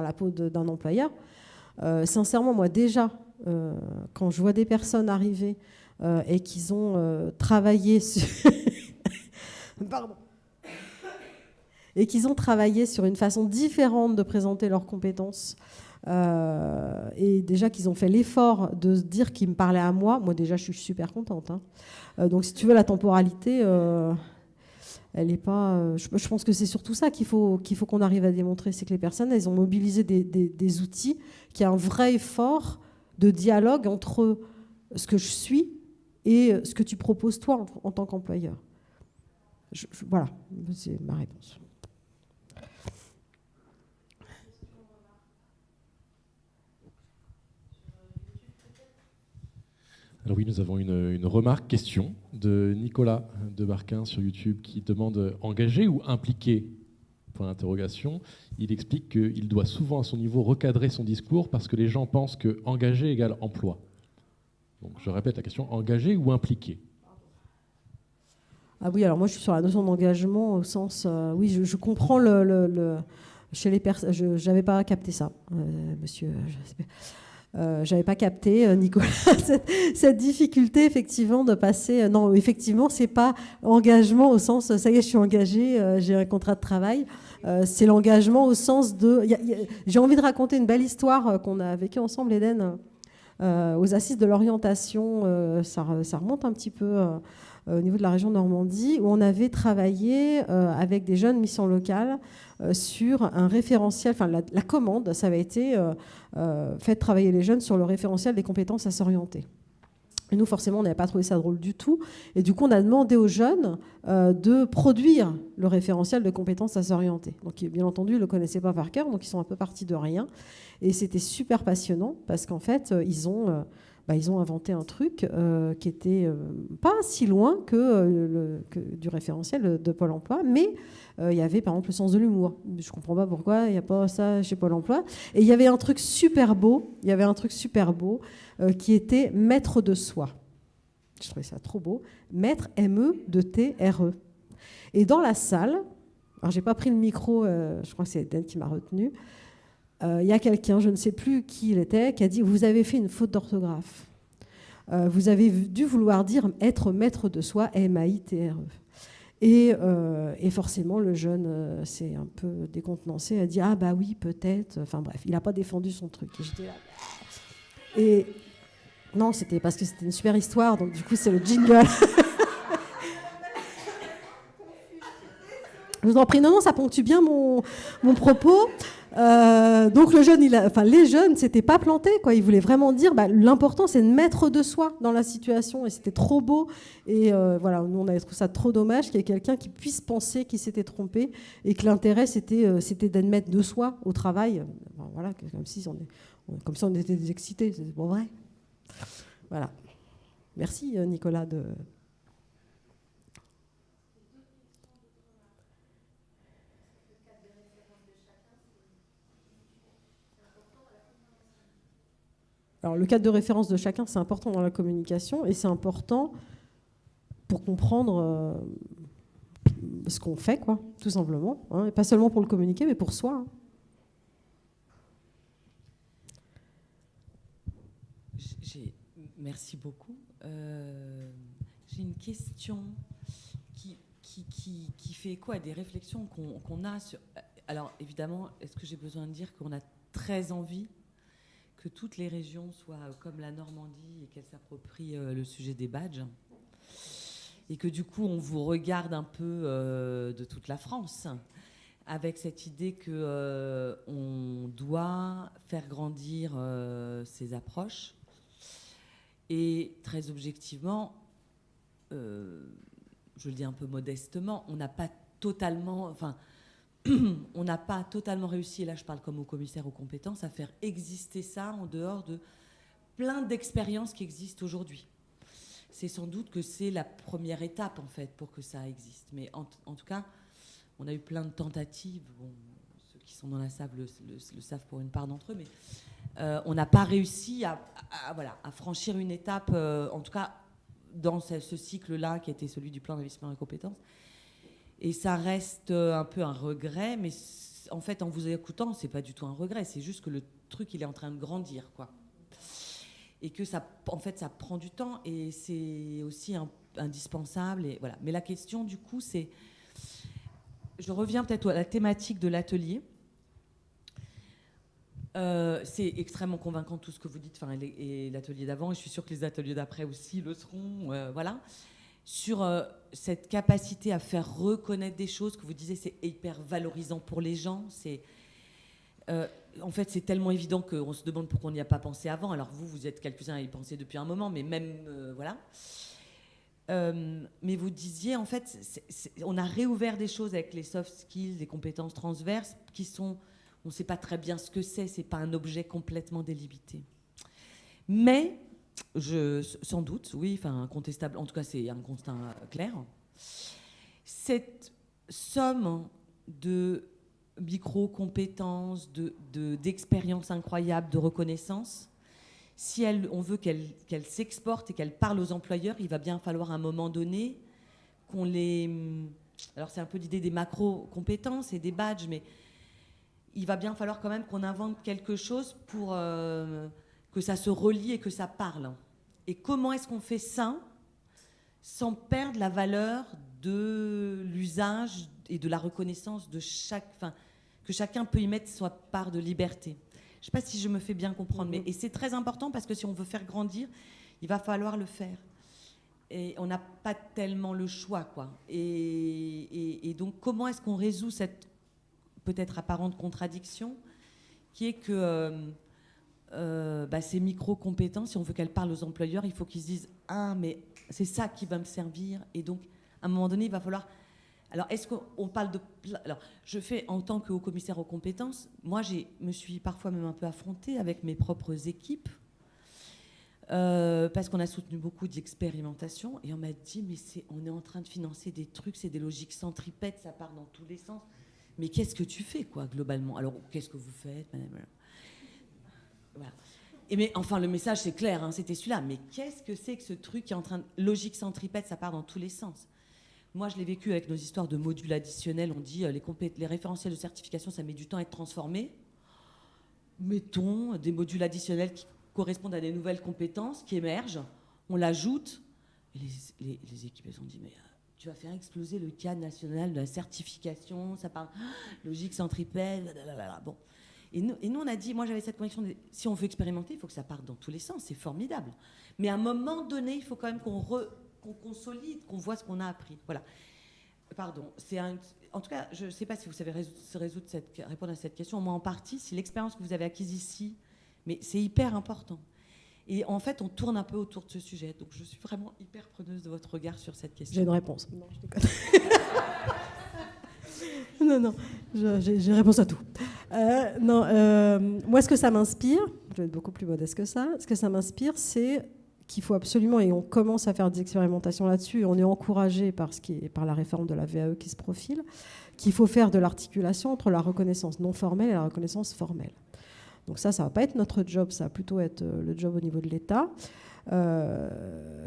la peau d'un employeur. Sincèrement, moi, déjà, quand je vois des personnes arriver et qu'ils ont travaillé sur... Pardon. Et qu'ils ont travaillé sur une façon différente de présenter leurs compétences, et déjà qu'ils ont fait l'effort de se dire qu'ils me parlaient à moi déjà, je suis super contente. Donc, si tu veux, la temporalité, elle n'est pas... je pense que c'est surtout ça qu'il faut qu'on arrive à démontrer, c'est que les personnes, elles ont mobilisé des outils, qu'il y a un vrai effort de dialogue entre ce que je suis et ce que tu proposes, toi, en tant qu'employeur. Voilà, c'est ma réponse. Alors oui, nous avons une remarque, question de Nicolas de Barquin sur YouTube qui demande engagé ou impliqué ? Point d'interrogation. Il explique qu'il doit souvent à son niveau recadrer son discours parce que les gens pensent que engagé égale emploi. Donc je répète la question, engagé ou impliqué ? Ah oui, alors moi je suis sur la notion d'engagement au sens... oui, je comprends chez les personnes... Je n'avais pas capté ça, monsieur... j'avais pas capté, Nicolas, cette difficulté effectivement de passer... non, effectivement, c'est pas engagement au sens ça y est, je suis engagée, j'ai un contrat de travail. C'est l'engagement au sens de... j'ai envie de raconter une belle histoire qu'on a vécue ensemble, Eden, aux Assises de l'orientation. Ça remonte un petit peu au niveau de la région Normandie, où on avait travaillé avec des jeunes missions locales sur un référentiel, enfin la commande, ça avait été fait travailler les jeunes sur le référentiel des compétences à s'orienter. Et nous, forcément, on n'avait pas trouvé ça drôle du tout. Et du coup, on a demandé aux jeunes de produire le référentiel de compétences à s'orienter. Donc, bien entendu, ils ne le connaissaient pas par cœur, donc ils sont un peu partis de rien. Et c'était super passionnant parce qu'en fait, ils ont inventé un truc qui était pas si loin que du référentiel de Pôle emploi, mais il y avait par exemple le sens de l'humour. Je ne comprends pas pourquoi il n'y a pas ça chez Pôle emploi. Et il y avait un truc super beau, qui était maître de soi. Je trouvais ça trop beau. Maître, M-E-T-R-E. Et dans la salle, alors j'ai pas pris le micro, je crois que c'est Eden qui m'a retenu, il y a quelqu'un, je ne sais plus qui il était, qui a dit « Vous avez fait une faute d'orthographe. Vous avez dû vouloir dire être maître de soi, M-A-I-T-R-E. » Et forcément, le jeune s'est un peu décontenancé, a dit « Ah bah oui, peut-être. » Enfin bref, il n'a pas défendu son truc. Et j'étais là. Et non, c'était parce que c'était une super histoire, donc du coup, c'est le jingle. Je vous en prie, non, ça ponctue bien mon propos. Donc le jeune, les jeunes s'étaient pas plantés, quoi. Ils voulaient vraiment dire, l'important c'est de mettre de soi dans la situation, et c'était trop beau. Et voilà, nous on avait trouvé ça trop dommage qu'il y ait quelqu'un qui puisse penser qu'il s'était trompé et que l'intérêt c'était d'admettre de soi au travail. Enfin, voilà, comme si on était des excités, c'est pas vrai. Voilà. Merci Nicolas de... Alors, le cadre de référence de chacun, c'est important dans la communication et c'est important pour comprendre ce qu'on fait, quoi, tout simplement. Et pas seulement pour le communiquer, mais pour soi. Merci beaucoup. J'ai une question qui fait écho à des réflexions qu'on a sur... Alors, évidemment, est-ce que j'ai besoin de dire qu'on a très envie que toutes les régions soient comme la Normandie et qu'elles s'approprient le sujet des badges, et que du coup on vous regarde un peu de toute la France avec cette idée qu'on doit faire grandir ces approches. Et très objectivement, je le dis un peu modestement, on n'a pas totalement réussi, et là je parle comme au commissaire aux compétences, à faire exister ça en dehors de plein d'expériences qui existent aujourd'hui. C'est sans doute que c'est la première étape en fait pour que ça existe. Mais en tout cas, on a eu plein de tentatives. Bon, ceux qui sont dans la salle le savent pour une part d'entre eux, mais on n'a pas réussi à franchir une étape, en tout cas dans ce cycle-là qui était celui du plan d'investissement et compétences. Et ça reste un peu un regret, mais en fait, en vous écoutant, c'est pas du tout un regret, c'est juste que le truc, il est en train de grandir, quoi. Et que ça, en fait, ça prend du temps et c'est aussi indispensable. Et voilà. Mais la question, du coup, c'est... Je reviens peut-être à la thématique de l'atelier. C'est extrêmement convaincant tout ce que vous dites, et l'atelier d'avant, et je suis sûre que les ateliers d'après aussi le seront, voilà. Sur cette capacité à faire reconnaître des choses que vous disiez, c'est hyper valorisant pour les gens. En fait, c'est tellement évident qu'on se demande pourquoi on n'y a pas pensé avant. Alors vous êtes quelques-uns à y penser depuis un moment, mais même, voilà. Mais vous disiez, en fait, on a réouvert des choses avec les soft skills, les compétences transverses, qui sont, on ne sait pas très bien ce que c'est pas un objet complètement délimité. Mais, sans doute, oui, incontestable, en tout cas c'est un constat clair, cette somme de micro-compétences, d'expériences incroyables, de reconnaissance, si on veut qu'elle s'exporte et qu'elle parle aux employeurs, il va bien falloir à un moment donné qu'on les... Alors c'est un peu l'idée des macro-compétences et des badges, mais il va bien falloir quand même qu'on invente quelque chose pour que ça se relie et que ça parle. Et comment est-ce qu'on fait ça sans perdre la valeur de l'usage et de la reconnaissance de que chacun peut y mettre sa part de liberté. Je ne sais pas si je me fais bien comprendre, mais et c'est très important parce que si on veut faire grandir, il va falloir le faire. Et on n'a pas tellement le choix, quoi. Et donc, comment est-ce qu'on résout cette peut-être apparente contradiction qui est que ces micro-compétences, si on veut qu'elles parlent aux employeurs, il faut qu'ils se disent « Ah, mais c'est ça qui va me servir. » Et donc, à un moment donné, il va falloir... Alors, est-ce qu'on parle de... Alors, je fais, en tant que haut-commissaire aux compétences, moi, me suis parfois même un peu affrontée avec mes propres équipes parce qu'on a soutenu beaucoup d'expérimentation et on m'a dit, mais on est en train de financer des trucs, c'est des logiques centripètes, ça part dans tous les sens. Mais qu'est-ce que tu fais, quoi, globalement? Alors, qu'est-ce que vous faites? Voilà. Et mais enfin, le message, c'est clair, hein, c'était celui-là. Mais qu'est-ce que c'est que ce truc qui est en train de... Logique centripète, ça part dans tous les sens. Moi, je l'ai vécu avec nos histoires de modules additionnels. On dit les référentiels de certification, ça met du temps à être transformé. Mettons des modules additionnels qui correspondent à des nouvelles compétences qui émergent. On l'ajoute. Et les équipes, elles ont dit, mais tu vas faire exploser le cadre national de la certification. Ça parle logique centripète. Blablabla. Bon. Et nous, on a dit, moi, j'avais cette conviction, si on veut expérimenter, il faut que ça parte dans tous les sens. C'est formidable. Mais à un moment donné, il faut quand même qu'on consolide, qu'on voit ce qu'on a appris. Voilà. Pardon. En tout cas, je ne sais pas si vous savez répondre à cette question. Moi, en partie, si l'expérience que vous avez acquise ici, mais c'est hyper important. Et en fait, on tourne un peu autour de ce sujet. Donc, je suis vraiment hyper preneuse de votre regard sur cette question. J'ai une réponse. Non, je déconne. non, j'ai réponse à tout. Moi, ce que ça m'inspire, je vais être beaucoup plus modeste que ça, ce que ça m'inspire, c'est qu'il faut absolument, et on commence à faire des expérimentations là-dessus, et on est encouragé par la réforme de la VAE qui se profile, qu'il faut faire de l'articulation entre la reconnaissance non formelle et la reconnaissance formelle. Donc ça ne va pas être notre job, ça va plutôt être le job au niveau de l'État,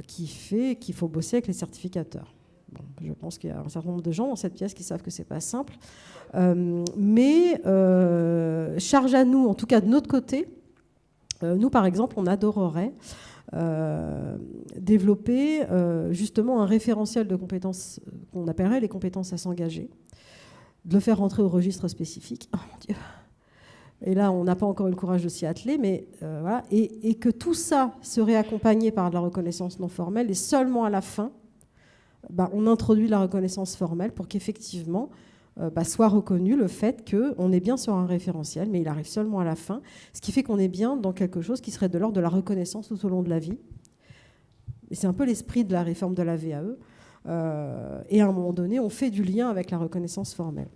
qui fait qu'il faut bosser avec les certificateurs. Bon, je pense qu'il y a un certain nombre de gens dans cette pièce qui savent que ce n'est pas simple. Mais charge à nous, en tout cas de notre côté, nous par exemple, on adorerait développer justement un référentiel de compétences qu'on appellerait les compétences à s'engager, de le faire rentrer au registre spécifique. Oh mon Dieu. Et là, on n'a pas encore eu le courage de s'y atteler, mais voilà. Et que tout ça serait accompagné par de la reconnaissance non formelle, et seulement à la fin, on introduit la reconnaissance formelle pour qu'effectivement soit reconnu le fait qu'on est bien sur un référentiel, mais il arrive seulement à la fin, ce qui fait qu'on est bien dans quelque chose qui serait de l'ordre de la reconnaissance tout au long de la vie. Et c'est un peu l'esprit de la réforme de la VAE. Et à un moment donné, on fait du lien avec la reconnaissance formelle.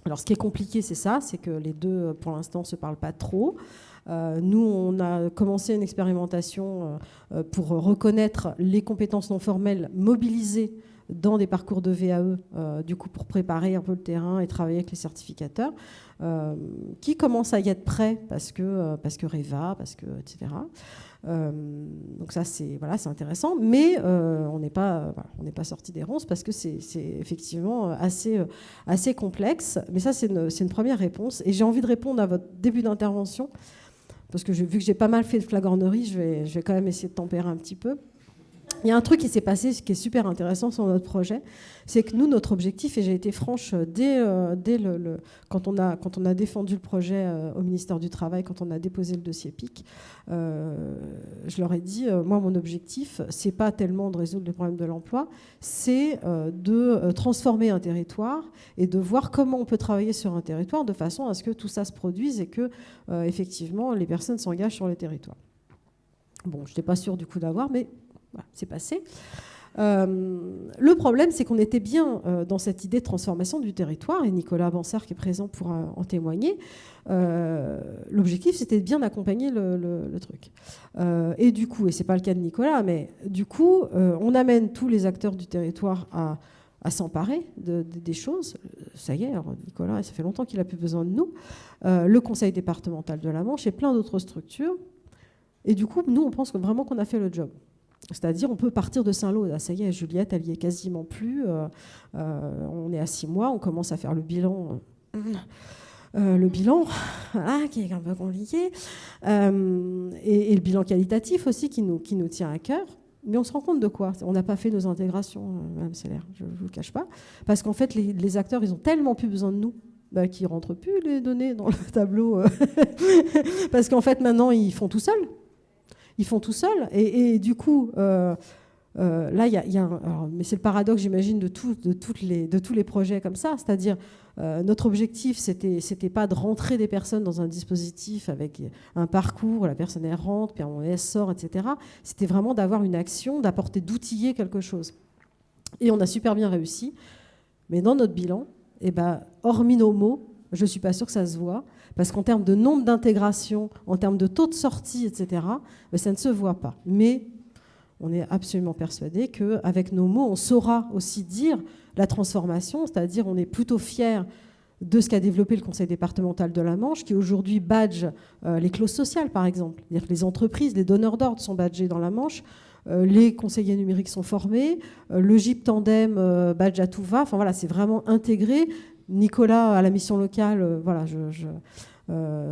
Alors, ce qui est compliqué, c'est ça, c'est que les deux, pour l'instant, ne se parlent pas trop. Nous, on a commencé une expérimentation pour reconnaître les compétences non formelles mobilisées dans des parcours de VAE, du coup pour préparer un peu le terrain et travailler avec les certificateurs, qui commencent à y être prêts parce que REVA, etc. Donc ça c'est intéressant, mais on n'est pas sorti des ronces parce que c'est effectivement assez complexe. Mais ça c'est une première réponse, et j'ai envie de répondre à votre début d'intervention parce que vu que j'ai pas mal fait de flagornerie, je vais quand même essayer de tempérer un petit peu. Il y a un truc qui s'est passé, qui est super intéressant sur notre projet, c'est que nous, notre objectif, et j'ai été franche quand on a défendu le projet au ministère du Travail, quand on a déposé le dossier PIC, je leur ai dit, moi, mon objectif, c'est pas tellement de résoudre les problèmes de l'emploi, c'est de transformer un territoire et de voir comment on peut travailler sur un territoire de façon à ce que tout ça se produise et que, effectivement, les personnes s'engagent sur le territoire. Bon, je n'étais pas sûre du coup d'avoir, mais... Voilà, c'est passé. Le problème, c'est qu'on était bien dans cette idée de transformation du territoire, et Nicolas Bansard, qui est présent pour en témoigner, l'objectif, c'était de bien accompagner le truc. Et du coup, et ce n'est pas le cas de Nicolas, mais du coup, on amène tous les acteurs du territoire à s'emparer des choses. Ça y est, alors Nicolas, ça fait longtemps qu'il n'a plus besoin de nous. Le conseil départemental de la Manche et plein d'autres structures. Et du coup, nous, on pense vraiment qu'on a fait le job. C'est-à-dire, on peut partir de Saint-Lô. Là, ça y est, Juliette, elle y est quasiment plus. On est à 6 mois, on commence à faire le bilan. Voilà, qui est un peu compliqué. Et le bilan qualitatif aussi, qui nous tient à cœur. Mais on se rend compte de quoi? On n'a pas fait nos intégrations, Mme Seller, je ne vous le cache pas. Parce qu'en fait, les acteurs, ils ont tellement plus besoin de nous qu'ils ne rentrent plus les données dans le tableau. Parce qu'en fait, maintenant, ils font tout seuls. Ils font tout seuls. Et du coup, là, il y a mais c'est le paradoxe, j'imagine, de tous les projets comme ça. C'est-à-dire, notre objectif, c'était pas de rentrer des personnes dans un dispositif avec un parcours, la personne elle rentre, puis elle sort, etc. C'était vraiment d'avoir une action, d'outiller quelque chose. Et on a super bien réussi. Mais dans notre bilan, hormis nos mots, je ne suis pas sûre que ça se voit, parce qu'en termes de nombre d'intégration, en termes de taux de sortie, etc., ça ne se voit pas. Mais on est absolument persuadé qu'avec nos mots, on saura aussi dire la transformation, c'est-à-dire on est plutôt fiers de ce qu'a développé le Conseil départemental de la Manche, qui aujourd'hui badge les clauses sociales, par exemple. C'est-à-dire que les entreprises, les donneurs d'ordre sont badgés dans la Manche, les conseillers numériques sont formés, le GIP Tandem badge à tout va. Enfin voilà, c'est vraiment intégré. Nicolas, à la mission locale,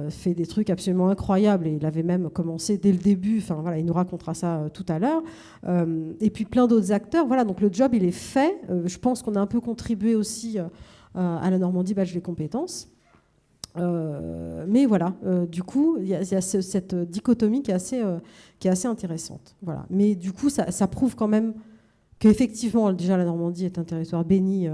fait des trucs absolument incroyables, et il avait même commencé dès le début. Enfin voilà, il nous racontera ça tout à l'heure. Et puis plein d'autres acteurs. Voilà, donc le job, il est fait. Je pense qu'on a un peu contribué aussi à la Normandie badge des compétences. Mais voilà, du coup, il y a cette dichotomie qui est assez intéressante. Voilà. Mais du coup, ça prouve quand même qu'effectivement, déjà, la Normandie est un territoire béni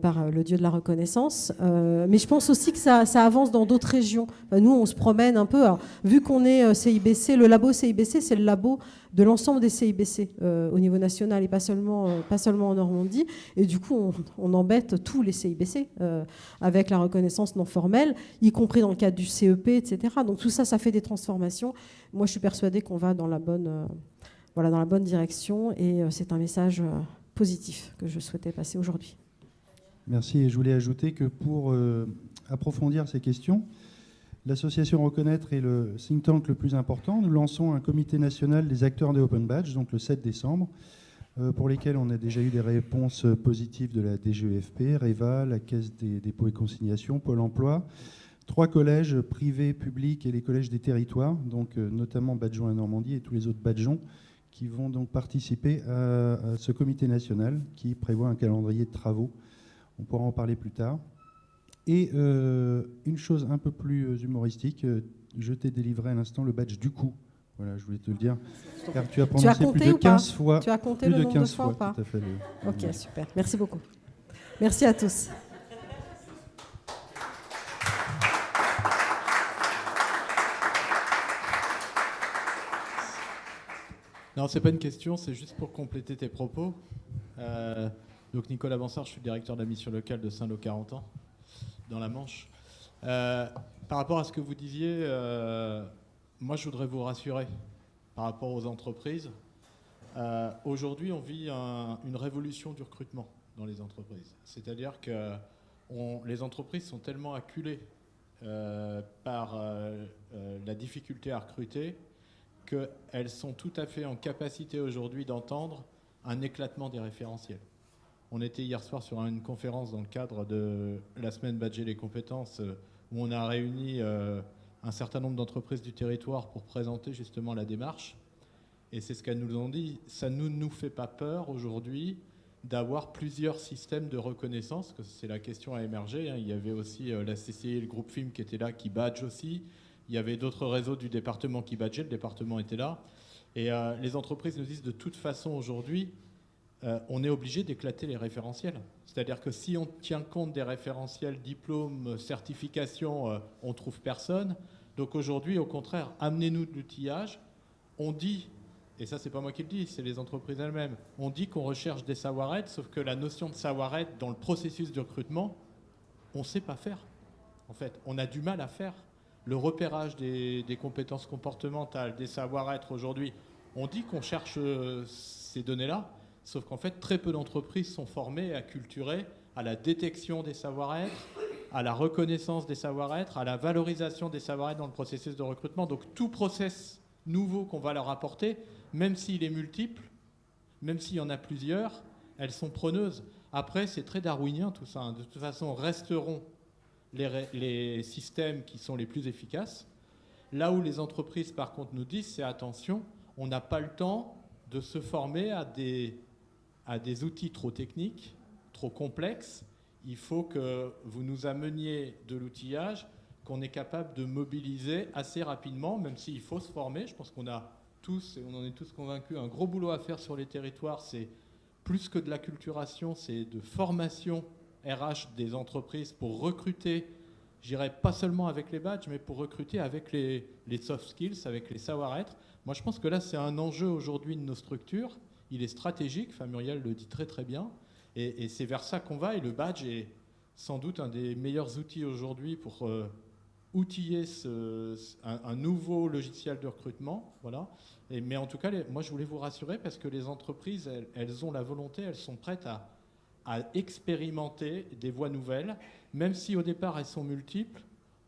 par le dieu de la reconnaissance. Mais je pense aussi que ça avance dans d'autres régions. Enfin, nous, on se promène un peu. Alors, vu qu'on est CIBC, le labo CIBC, c'est le labo de l'ensemble des CIBC au niveau national et pas seulement en Normandie. Et du coup, on embête tous les CIBC avec la reconnaissance non formelle, y compris dans le cadre du CEP, etc. Donc tout ça, ça fait des transformations. Moi, je suis persuadée qu'on va dans la bonne direction, et c'est un message positif que je souhaitais passer aujourd'hui. Merci. Et je voulais ajouter que pour approfondir ces questions, l'association Reconnaître est le think tank le plus important. Nous lançons un comité national des acteurs des Open Badge, donc le 7 décembre, pour lesquels on a déjà eu des réponses positives de la DGEFP, REVA, la Caisse des dépôts et consignations, Pôle emploi, 3 collèges privés, publics et les collèges des territoires, donc notamment Badgeon la Normandie et tous les autres Badgeons, qui vont donc participer à ce comité national qui prévoit un calendrier de travaux. On pourra en parler plus tard. Et une chose un peu plus humoristique, je t'ai délivré à l'instant le badge du coup. Voilà, je voulais te le dire. Car tu as prononcé plus de 15 fois. Tu as compté le nombre de fois ou pas? Tout à fait. Ok, super. Merci beaucoup. Merci à tous. Non, c'est pas une question, c'est juste pour compléter tes propos. Donc Nicolas Bansard, je suis le directeur de la mission locale de Saint-Lô-Carentan, dans la Manche. Par rapport à ce que vous disiez, moi je voudrais vous rassurer par rapport aux entreprises. Aujourd'hui, on vit une révolution du recrutement dans les entreprises. C'est-à-dire que les entreprises sont tellement acculées par la difficulté à recruter qu'elles sont tout à fait en capacité aujourd'hui d'entendre un éclatement des référentiels. On était hier soir sur une conférence dans le cadre de la semaine Badger les compétences où on a réuni un certain nombre d'entreprises du territoire pour présenter justement la démarche. Et c'est ce qu'elles nous ont dit. Ça ne nous fait pas peur aujourd'hui d'avoir plusieurs systèmes de reconnaissance, que c'est la question à émerger. Il y avait aussi la CCI, le groupe FIM qui était là, qui badge aussi. Il y avait d'autres réseaux du département qui badgeaient, le département était là. Et les entreprises nous disent de toute façon aujourd'hui, on est obligé d'éclater les référentiels. C'est-à-dire que si on tient compte des référentiels, diplômes, certifications, on ne trouve personne. Donc aujourd'hui, au contraire, amenez-nous de l'outillage. On dit, et ça c'est pas moi qui le dis, c'est les entreprises elles-mêmes, on dit qu'on recherche des savoir-être, sauf que la notion de savoir-être dans le processus de recrutement, on ne sait pas faire. En fait, on a du mal à faire. Le repérage des compétences comportementales, des savoir-être aujourd'hui, on dit qu'on cherche ces données-là, sauf qu'en fait, très peu d'entreprises sont formées, acculturées à la détection des savoir-être, à la reconnaissance des savoir-être, à la valorisation des savoir-être dans le processus de recrutement. Donc tout process nouveau qu'on va leur apporter, même s'il est multiple, même s'il y en a plusieurs, elles sont preneuses. Après, c'est très darwinien tout ça. De toute façon, resteront les systèmes qui sont les plus efficaces. Là où les entreprises, par contre, nous disent, c'est attention, on n'a pas le temps de se former à des outils trop techniques, trop complexes. Il faut que vous nous ameniez de l'outillage qu'on est capable de mobiliser assez rapidement, même s'il faut se former. Je pense qu'on a tous, et on en est tous convaincus, un gros boulot à faire sur les territoires. C'est plus que de l'acculturation, c'est de formation RH des entreprises pour recruter, je dirais pas seulement avec les badges, mais pour recruter avec les soft skills, avec les savoir-être. Moi, je pense que là, c'est un enjeu aujourd'hui de nos structures. Il est stratégique, enfin, Muriel le dit très très bien, et c'est vers ça qu'on va, et le badge est sans doute un des meilleurs outils aujourd'hui pour outiller un nouveau logiciel de recrutement. Voilà. Mais en tout cas, moi, je voulais vous rassurer parce que les entreprises, elles ont la volonté, elles sont prêtes à expérimenter des voies nouvelles, même si au départ elles sont multiples.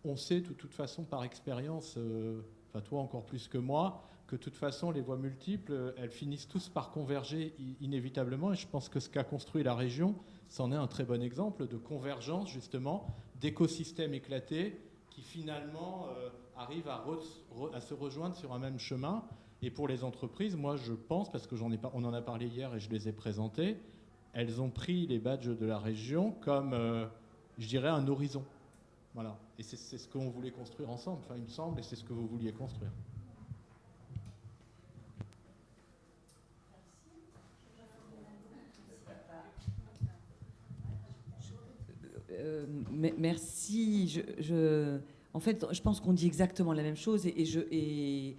On sait de toute façon par expérience, enfin toi encore plus que moi, que de toute façon les voies multiples, elles finissent tous par converger inévitablement, et je pense que ce qu'a construit la région, c'en est un très bon exemple de convergence justement, d'écosystèmes éclatés qui finalement arrivent à se rejoindre sur un même chemin. Et pour les entreprises, moi je pense, parce que on en a parlé hier et je les ai présentés, elles ont pris les badges de la région comme, je dirais, un horizon. Voilà. Et c'est ce qu'on voulait construire ensemble, enfin, il me semble, et c'est ce que vous vouliez construire. Merci. En fait, je pense qu'on dit exactement la même chose, et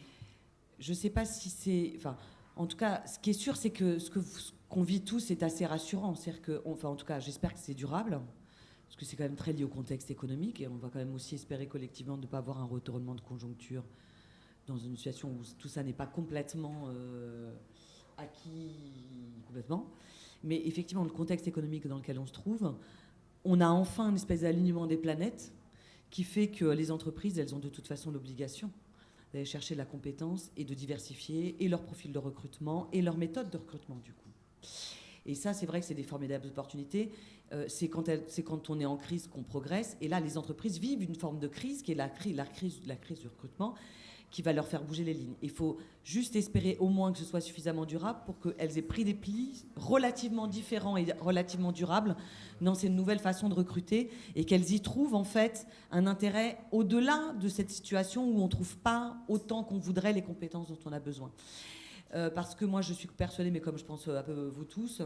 je sais pas si c'est... Enfin, en tout cas, ce qui est sûr, c'est que qu'on vit tous est assez rassurant. C'est-à-dire que, enfin, en tout cas, j'espère que c'est durable, parce que c'est quand même très lié au contexte économique, et on va quand même aussi espérer collectivement de ne pas avoir un retournement de conjoncture dans une situation où tout ça n'est pas complètement acquis complètement. Mais effectivement, le contexte économique dans lequel on se trouve, on a enfin une espèce d'alignement des planètes qui fait que les entreprises, elles ont de toute façon l'obligation d'aller chercher la compétence et de diversifier et leur profil de recrutement et leur méthode de recrutement du coup. Et ça, c'est vrai que c'est des formidables opportunités. C'est quand on est en crise qu'on progresse. Et là, les entreprises vivent une forme de crise qui est la crise du recrutement, qui va leur faire bouger les lignes. Il faut juste espérer au moins que ce soit suffisamment durable pour qu'elles aient pris des plis relativement différents et relativement durables dans ces nouvelles façons de recruter, et qu'elles y trouvent en fait un intérêt au-delà de cette situation où on ne trouve pas autant qu'on voudrait les compétences dont on a besoin. Parce que moi je suis persuadée, mais comme je pense un peu vous tous,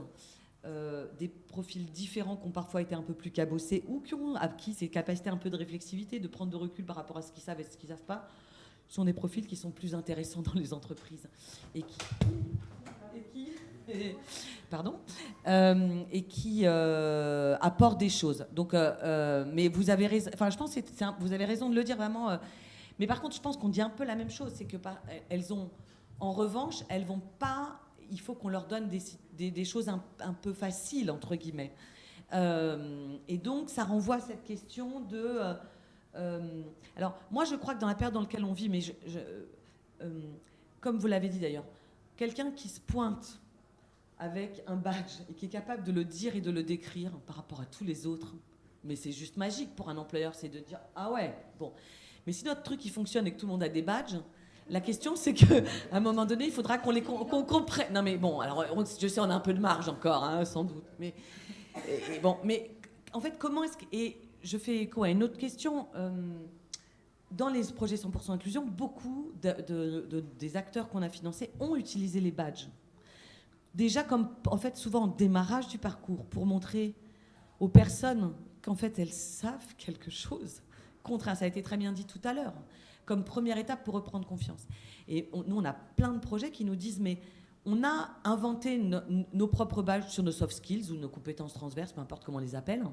des profils différents qui ont parfois été un peu plus cabossés ou qui ont acquis ces capacités un peu de réflexivité, de prendre de recul par rapport à ce qu'ils savent et ce qu'ils ne savent pas, sont des profils qui sont plus intéressants dans les entreprises et qui apportent des choses. Donc, mais vous avez raison. Enfin, je pense que vous avez raison de le dire vraiment. Mais par contre, je pense qu'on dit un peu la même chose, c'est que elles ont, en revanche, elles vont pas. il faut qu'on leur donne des choses un peu faciles, entre guillemets. Et donc, ça renvoie à cette question de... alors, moi, je crois que dans la période dans laquelle on vit, mais comme vous l'avez dit d'ailleurs, quelqu'un qui se pointe avec un badge et qui est capable de le dire et de le décrire par rapport à tous les autres, mais c'est juste magique pour un employeur, c'est de dire « Ah ouais, bon ». Mais si notre truc, il fonctionne et que tout le monde a des badges, la question, c'est qu'à un moment donné, il faudra qu'on comprenne. Non mais bon, alors je sais, on a un peu de marge encore, hein, sans doute. Mais, bon, mais en fait, comment est-ce que... Et je fais écho à une autre question. Dans les projets 100% inclusion, beaucoup des acteurs qu'on a financés ont utilisé les badges. Déjà, comme en fait, souvent en démarrage du parcours, pour montrer aux personnes qu'en fait, elles savent quelque chose. Ça a été très bien dit tout à l'heure, comme première étape pour reprendre confiance. Et nous, on a plein de projets qui nous disent, mais on a inventé nos propres badges sur nos soft skills ou nos compétences transverses, peu importe comment on les appelle,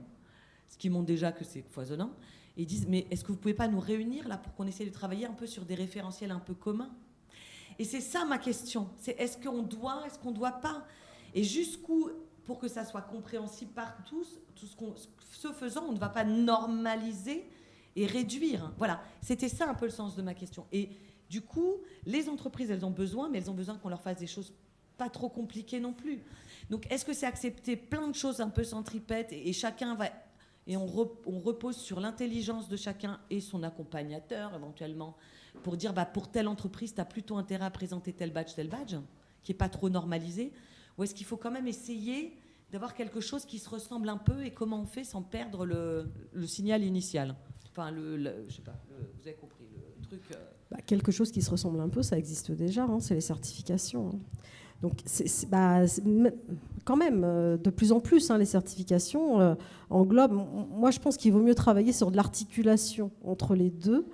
ce qui montre déjà que c'est foisonnant. Et ils disent, mais est-ce que vous ne pouvez pas nous réunir là pour qu'on essaie de travailler un peu sur des référentiels un peu communs? Et c'est ça ma question, c'est est-ce qu'on doit, est-ce qu'on ne doit pas? Et jusqu'où, pour que ça soit compréhensible par tous, ce faisant, on ne va pas normaliser et réduire. Voilà, c'était ça un peu le sens de ma question. Et du coup, les entreprises, elles ont besoin, mais elles ont besoin qu'on leur fasse des choses pas trop compliquées non plus. Donc, est-ce que c'est accepter plein de choses un peu centripètes et chacun va... Et on repose sur l'intelligence de chacun et son accompagnateur, éventuellement, pour dire, pour telle entreprise, tu as plutôt intérêt à présenter tel badge, qui n'est pas trop normalisé. Ou est-ce qu'il faut quand même essayer d'avoir quelque chose qui se ressemble un peu et comment on fait sans perdre le signal initial? Enfin, je sais pas, vous avez compris, le truc... quelque chose qui se ressemble un peu, ça existe déjà, hein, c'est les certifications. Hein. Donc, quand même, de plus en plus, hein, les certifications englobent. Moi, je pense qu'il vaut mieux travailler sur de l'articulation entre les deux,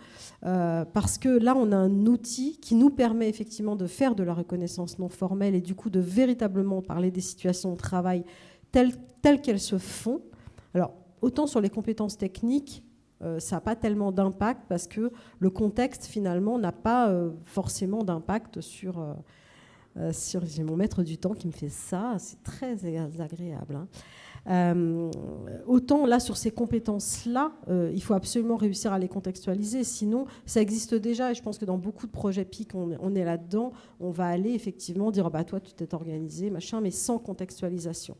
parce que là, on a un outil qui nous permet effectivement de faire de la reconnaissance non formelle et du coup de véritablement parler des situations de travail telles qu'elles se font. Alors, autant sur les compétences techniques, ça n'a pas tellement d'impact parce que le contexte, finalement, n'a pas forcément d'impact sur... j'ai mon maître du temps qui me fait ça, c'est très agréable. Hein. Autant là, sur ces compétences-là, il faut absolument réussir à les contextualiser, sinon ça existe déjà et je pense que dans beaucoup de projets PIC, on est là-dedans, on va aller effectivement dire toi tu t'es organisé, machin, mais sans contextualisation.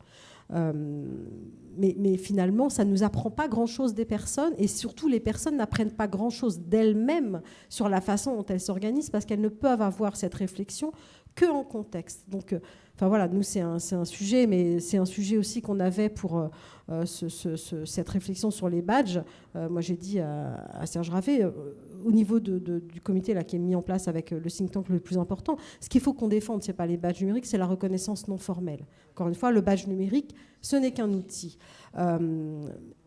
Mais finalement, ça ne nous apprend pas grand-chose des personnes et surtout les personnes n'apprennent pas grand-chose d'elles-mêmes sur la façon dont elles s'organisent parce qu'elles ne peuvent avoir cette réflexion que en contexte. Donc, voilà, nous c'est un sujet, mais c'est un sujet aussi qu'on avait pour cette réflexion sur les badges. Moi, j'ai dit à Serge Ravet, au niveau du comité là, qui est mis en place avec le think tank le plus important, ce qu'il faut qu'on défende, c'est pas les badges numériques, c'est la reconnaissance non formelle. Encore une fois, le badge numérique, ce n'est qu'un outil.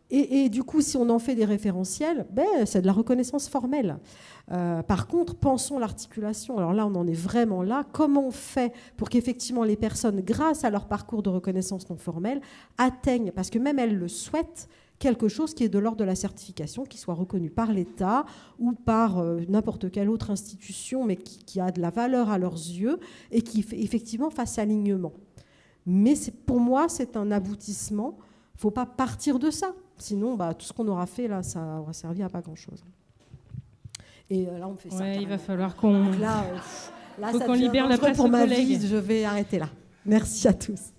Et du coup, si on en fait des référentiels, c'est de la reconnaissance formelle. Par contre, pensons l'articulation. Alors là, on en est vraiment là. Comment on fait pour qu'effectivement les personnes, grâce à leur parcours de reconnaissance non formelle, atteignent, parce que même elles le souhaitent, quelque chose qui est de l'ordre de la certification, qui soit reconnu par l'État ou par n'importe quelle autre institution, mais qui a de la valeur à leurs yeux et qui effectivement fasse alignement. Mais pour moi, c'est un aboutissement. Il ne faut pas partir de ça. Sinon, tout ce qu'on aura fait, là, ça aura servi à pas grand-chose. Et là, on fait ça. Ouais, il va falloir qu'on... Là, faut ça qu'on devient libère la dangereux place pour aux ma collègues. vie. Je vais arrêter là. Merci à tous.